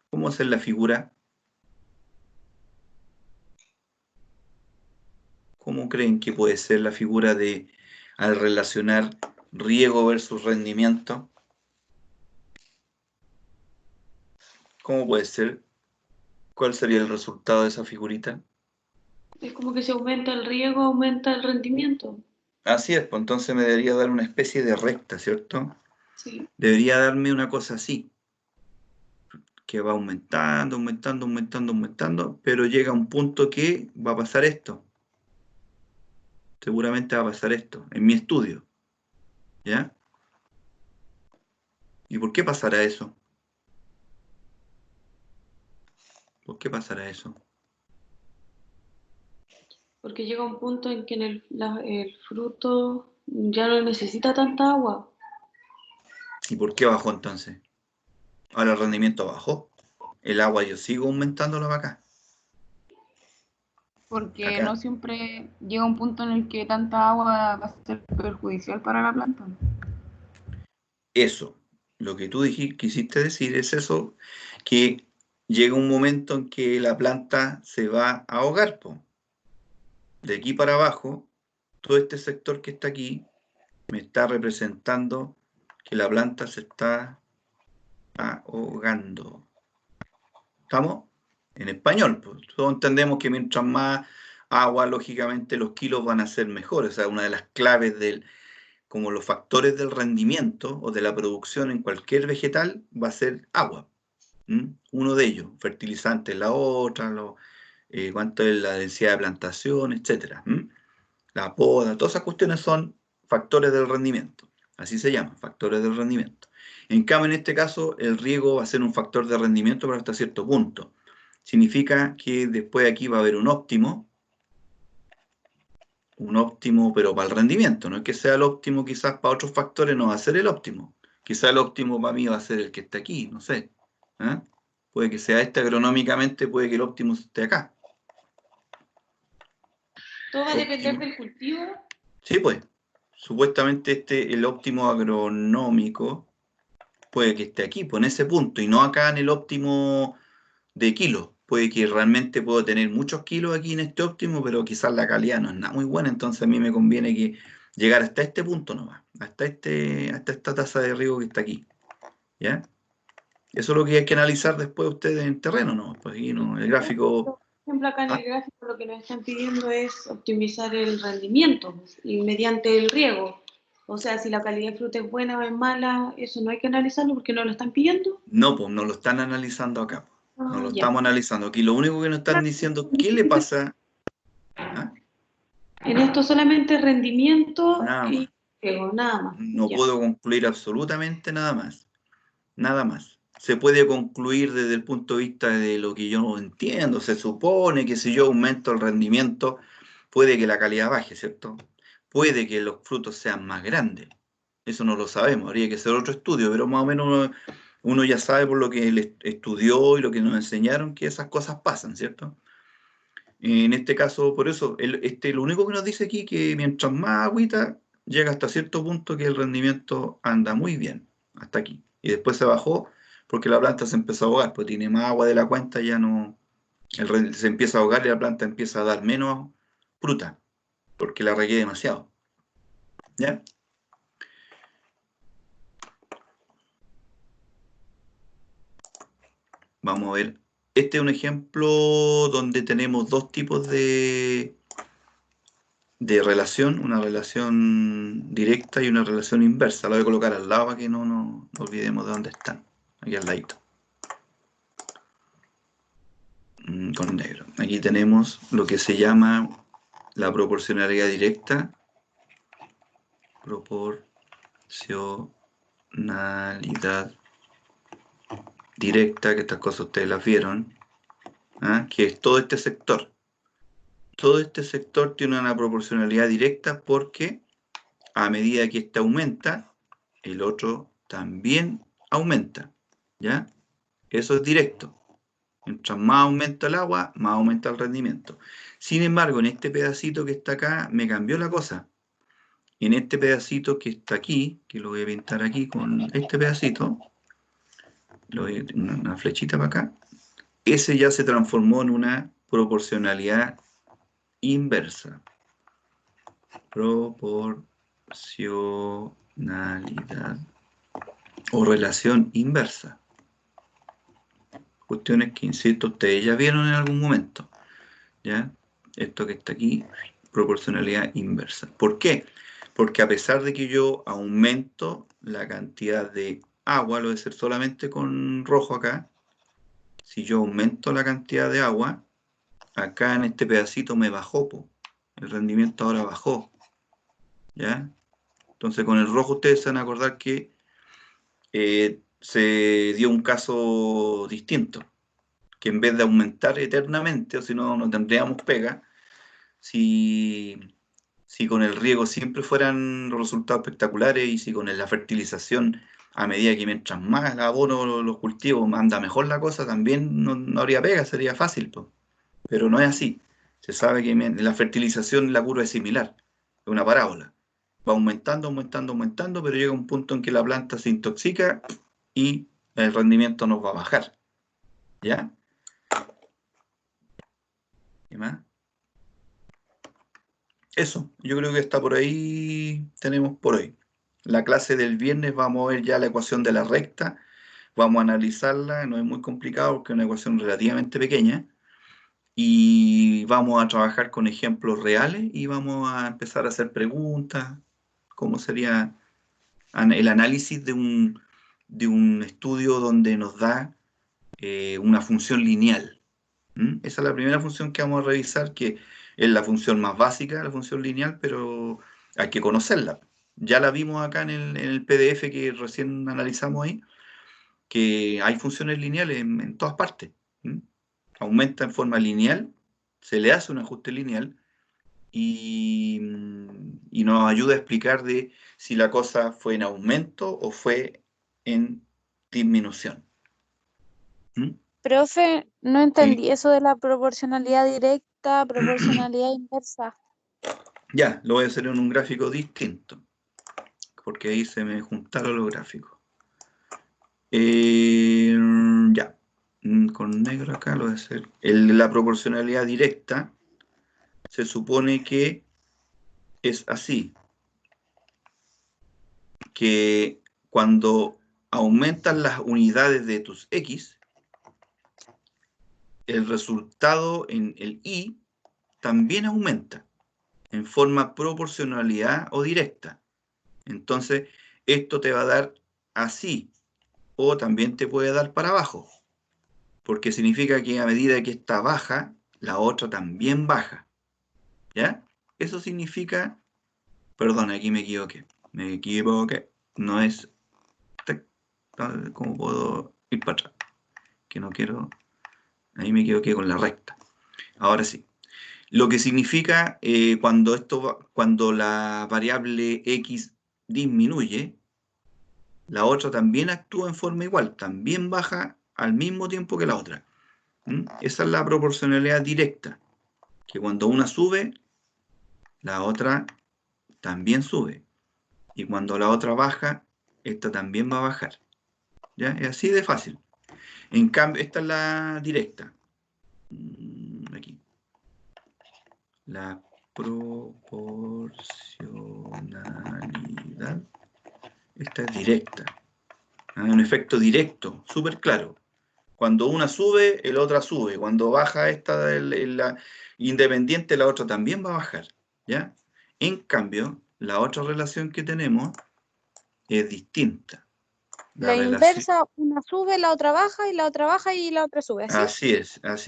¿Cómo va a ser la figura? ¿Cómo creen que puede ser la figura al relacionar riego versus rendimiento? ¿Cómo puede ser? ¿Cuál sería el resultado de esa figurita? Es como que si aumenta el riego, aumenta el rendimiento. Así es, pues entonces me debería dar una especie de recta, ¿cierto? Sí. Debería darme una cosa así, que va aumentando, pero llega a un punto que va a pasar esto. Seguramente va a pasar esto, en mi estudio. ¿Ya? ¿Y por qué pasará eso? ¿Por qué pasará eso? Porque llega un punto en que el fruto ya no necesita tanta agua. ¿Y por qué bajó entonces? Ahora el rendimiento bajó. El agua yo sigo aumentándolo acá. Porque no siempre llega un punto en el que tanta agua va a ser perjudicial para la planta. Eso, lo que tú quisiste decir es eso, que llega un momento en que la planta se va a ahogar, po. De aquí para abajo, todo este sector que está aquí me está representando que la planta se está ahogando. ¿Estamos? En español, pues. Todos entendemos que mientras más agua, lógicamente los kilos van a ser mejores. O sea, una de las claves como los factores del rendimiento o de la producción en cualquier vegetal va a ser agua. Uno de ellos, fertilizante la otra, cuánto es la densidad de plantación, etcétera. La poda, todas esas cuestiones son factores del rendimiento. Así se llaman, factores del rendimiento. En cambio, en este caso, el riego va a ser un factor de rendimiento, pero hasta cierto punto. Significa que después aquí va a haber un óptimo, pero para el rendimiento. No es que sea el óptimo, quizás para otros factores no va a ser el óptimo. Quizás el óptimo para mí va a ser el que está aquí, no sé. Puede que sea este agronómicamente, puede que el óptimo esté acá. ¿Todo va a depender del cultivo? Sí, pues. Supuestamente el óptimo agronómico puede que esté aquí, pues en ese punto, y no acá en el óptimo de kilos. Puede que realmente puedo tener muchos kilos aquí en este óptimo, pero quizás la calidad no es nada muy buena, entonces a mí me conviene que llegar hasta este punto nomás, hasta esta tasa de riego que está aquí. ¿Ya? Eso es lo que hay que analizar después ustedes en terreno, ¿no? Pues aquí, ¿no? El gráfico... Por ejemplo, acá en el gráfico lo que nos están pidiendo es optimizar el rendimiento y mediante el riego. O sea, si la calidad de fruta es buena o es mala, eso no hay que analizarlo porque no lo están pidiendo. No, pues no lo están analizando acá. No lo ya. estamos analizando. Aquí lo único que nos están diciendo, ¿qué le pasa? En esto solamente rendimiento Nada y más. riego, nada más. No Ya. puedo concluir absolutamente nada más. Nada más. Se puede concluir desde el punto de vista de lo que yo no entiendo. Se supone que si yo aumento el rendimiento, puede que la calidad baje, ¿cierto? Puede que los frutos sean más grandes. Eso no lo sabemos, habría que hacer otro estudio, pero más o menos uno ya sabe por lo que él estudió y lo que nos enseñaron que esas cosas pasan, ¿cierto? En este caso, por eso, lo único que nos dice aquí que mientras más agüita, llega hasta cierto punto que el rendimiento anda muy bien, hasta aquí. Y después se bajó porque la planta se empezó a ahogar, pues tiene más agua de la cuenta, ya no, se empieza a ahogar y la planta empieza a dar menos fruta, porque la regué demasiado. ¿Ya? Vamos a ver. Este es un ejemplo donde tenemos dos tipos de relación, una relación directa y una relación inversa. La voy a colocar al lado para que no olvidemos de dónde están. Aquí al ladito. Con negro. Aquí tenemos lo que se llama la proporcionalidad directa. Proporcionalidad directa, que estas cosas ustedes las vieron, que es todo este sector. Todo este sector tiene una proporcionalidad directa porque a medida que este aumenta, el otro también aumenta, ¿ya? Eso es directo. Mientras más aumenta el agua, más aumenta el rendimiento. Sin embargo, en este pedacito que está acá, me cambió la cosa. En este pedacito que está aquí, que lo voy a pintar aquí con este pedacito, una flechita para acá, ese ya se transformó en una proporcionalidad inversa. Proporcionalidad o relación inversa. Cuestiones que, insisto, ustedes ya vieron en algún momento. ¿Ya? Esto que está aquí, proporcionalidad inversa. ¿Por qué? Porque a pesar de que yo aumento la cantidad de agua, lo voy a hacer solamente con rojo acá, si yo aumento la cantidad de agua, acá en este pedacito me bajó, el rendimiento ahora bajó. ¿Ya? Entonces con el rojo ustedes se van a acordar que se dio un caso distinto, que en vez de aumentar eternamente, o si no, no tendríamos pega, si con el riego siempre fueran los resultados espectaculares y si con la fertilización, a medida que mientras más abono los cultivos, anda mejor la cosa, también no habría pega, sería fácil, pero no es así. Se sabe que la fertilización, la curva es similar, es una parábola. Va aumentando, aumentando, pero llega un punto en que la planta se intoxica y el rendimiento nos va a bajar. ¿Ya? ¿Qué más? Eso, yo creo que está por ahí, tenemos por hoy. La clase del viernes vamos a ver ya la ecuación de la recta, vamos a analizarla, no es muy complicado porque es una ecuación relativamente pequeña, y vamos a trabajar con ejemplos reales y vamos a empezar a hacer preguntas, cómo sería el análisis de un estudio donde nos da una función lineal. Esa es la primera función que vamos a revisar, que es la función más básica, la función lineal, pero hay que conocerla. Ya la vimos acá en el PDF que recién analizamos ahí, que hay funciones lineales en todas partes. Aumenta en forma lineal, se le hace un ajuste lineal y nos ayuda a explicar de si la cosa fue en aumento o fue en disminución. Profe, no entendí Sí. eso de la proporcionalidad directa, proporcionalidad inversa. Ya, lo voy a hacer en un gráfico distinto, porque ahí se me juntaron los gráficos. Ya, con negro acá lo voy a hacer. La proporcionalidad directa se supone que es así, que cuando aumentan las unidades de tus X, el resultado en el Y también aumenta en forma proporcionalidad o directa. Entonces, esto te va a dar así, o también te puede dar para abajo, porque significa que a medida que esta baja, la otra también baja. ¿Ya? Eso significa, perdón, aquí me equivoqué, no es, ¿cómo puedo ir para atrás? Que no quiero, ahí me equivoqué con la recta. Ahora sí. Lo que significa cuando la variable x disminuye, la otra también actúa en forma igual, también baja al mismo tiempo que la otra. Esa es la proporcionalidad directa, que cuando una sube, la otra también sube. Y cuando la otra baja, esta también va a bajar. ¿Ya? Es así de fácil. En cambio, esta es la directa. Aquí. La proporcionalidad. Esta es directa. Un efecto directo, súper claro. Cuando una sube, la otra sube. Cuando baja esta la independiente, la otra también va a bajar. ¿Ya? En cambio, la otra relación que tenemos es distinta. La inversa, una sube, la otra baja y la otra sube, ¿así? Así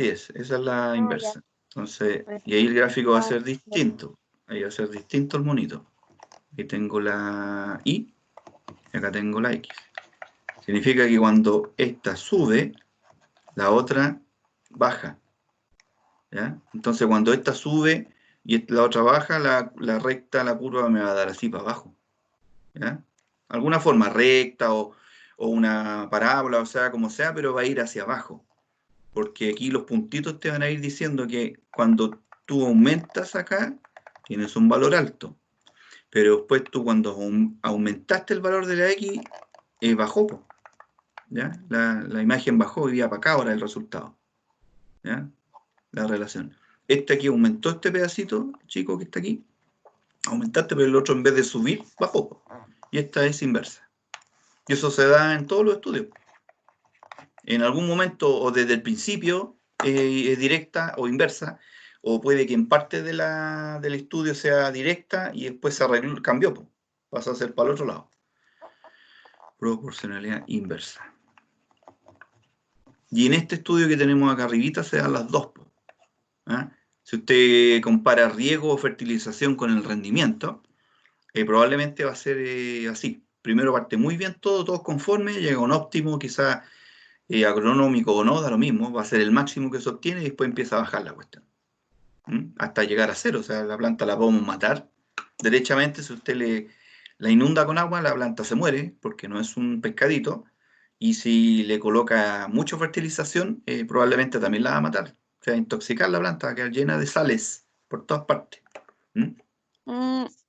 es. Esa es la inversa. Ya. Entonces, y ahí el gráfico va a ser distinto. Ahí va a ser distinto el monito. Aquí tengo la Y y acá tengo la X. Significa que cuando esta sube, la otra baja. ¿Ya? Entonces, cuando esta sube y la otra baja, la recta, la curva me va a dar así para abajo. ¿Ya? Alguna forma recta o una parábola, o sea, como sea, pero va a ir hacia abajo. Porque aquí los puntitos te van a ir diciendo que cuando tú aumentas acá, tienes un valor alto. Pero después tú cuando aumentaste el valor de la X, bajó. ¿Ya? La imagen bajó y iba para acá ahora el resultado. ¿Ya? La relación. Este aquí aumentó este pedacito, chico, que está aquí. Aumentaste, pero el otro en vez de subir, bajó. Y esta es inversa. Y eso se da en todos los estudios. En algún momento o desde el principio es directa o inversa, o puede que en parte del estudio sea directa y después se arregló, cambió, pasó a ser para el otro lado. Proporcionalidad inversa. Y en este estudio que tenemos acá arribita se dan las dos. ¿Ah? Si usted compara riego o fertilización con el rendimiento, probablemente va a ser así. Primero parte muy bien todo, todos conformes, llega a un óptimo, quizás agronómico o no, da lo mismo, va a ser el máximo que se obtiene y después empieza a bajar la cuestión. Hasta llegar a cero, o sea, la planta la podemos matar. Derechamente, si usted la inunda con agua, la planta se muere, porque no es un pescadito, y si le coloca mucha fertilización, probablemente también la va a matar. O sea, intoxicar la planta, va a quedar llena de sales por todas partes.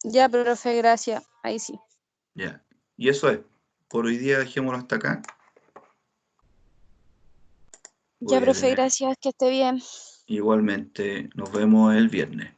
Ya, profe, gracias. Ahí sí. Ya, y eso es. Por hoy día dejémoslo hasta acá. Ya, profe, gracias, que esté bien. Igualmente, nos vemos el viernes.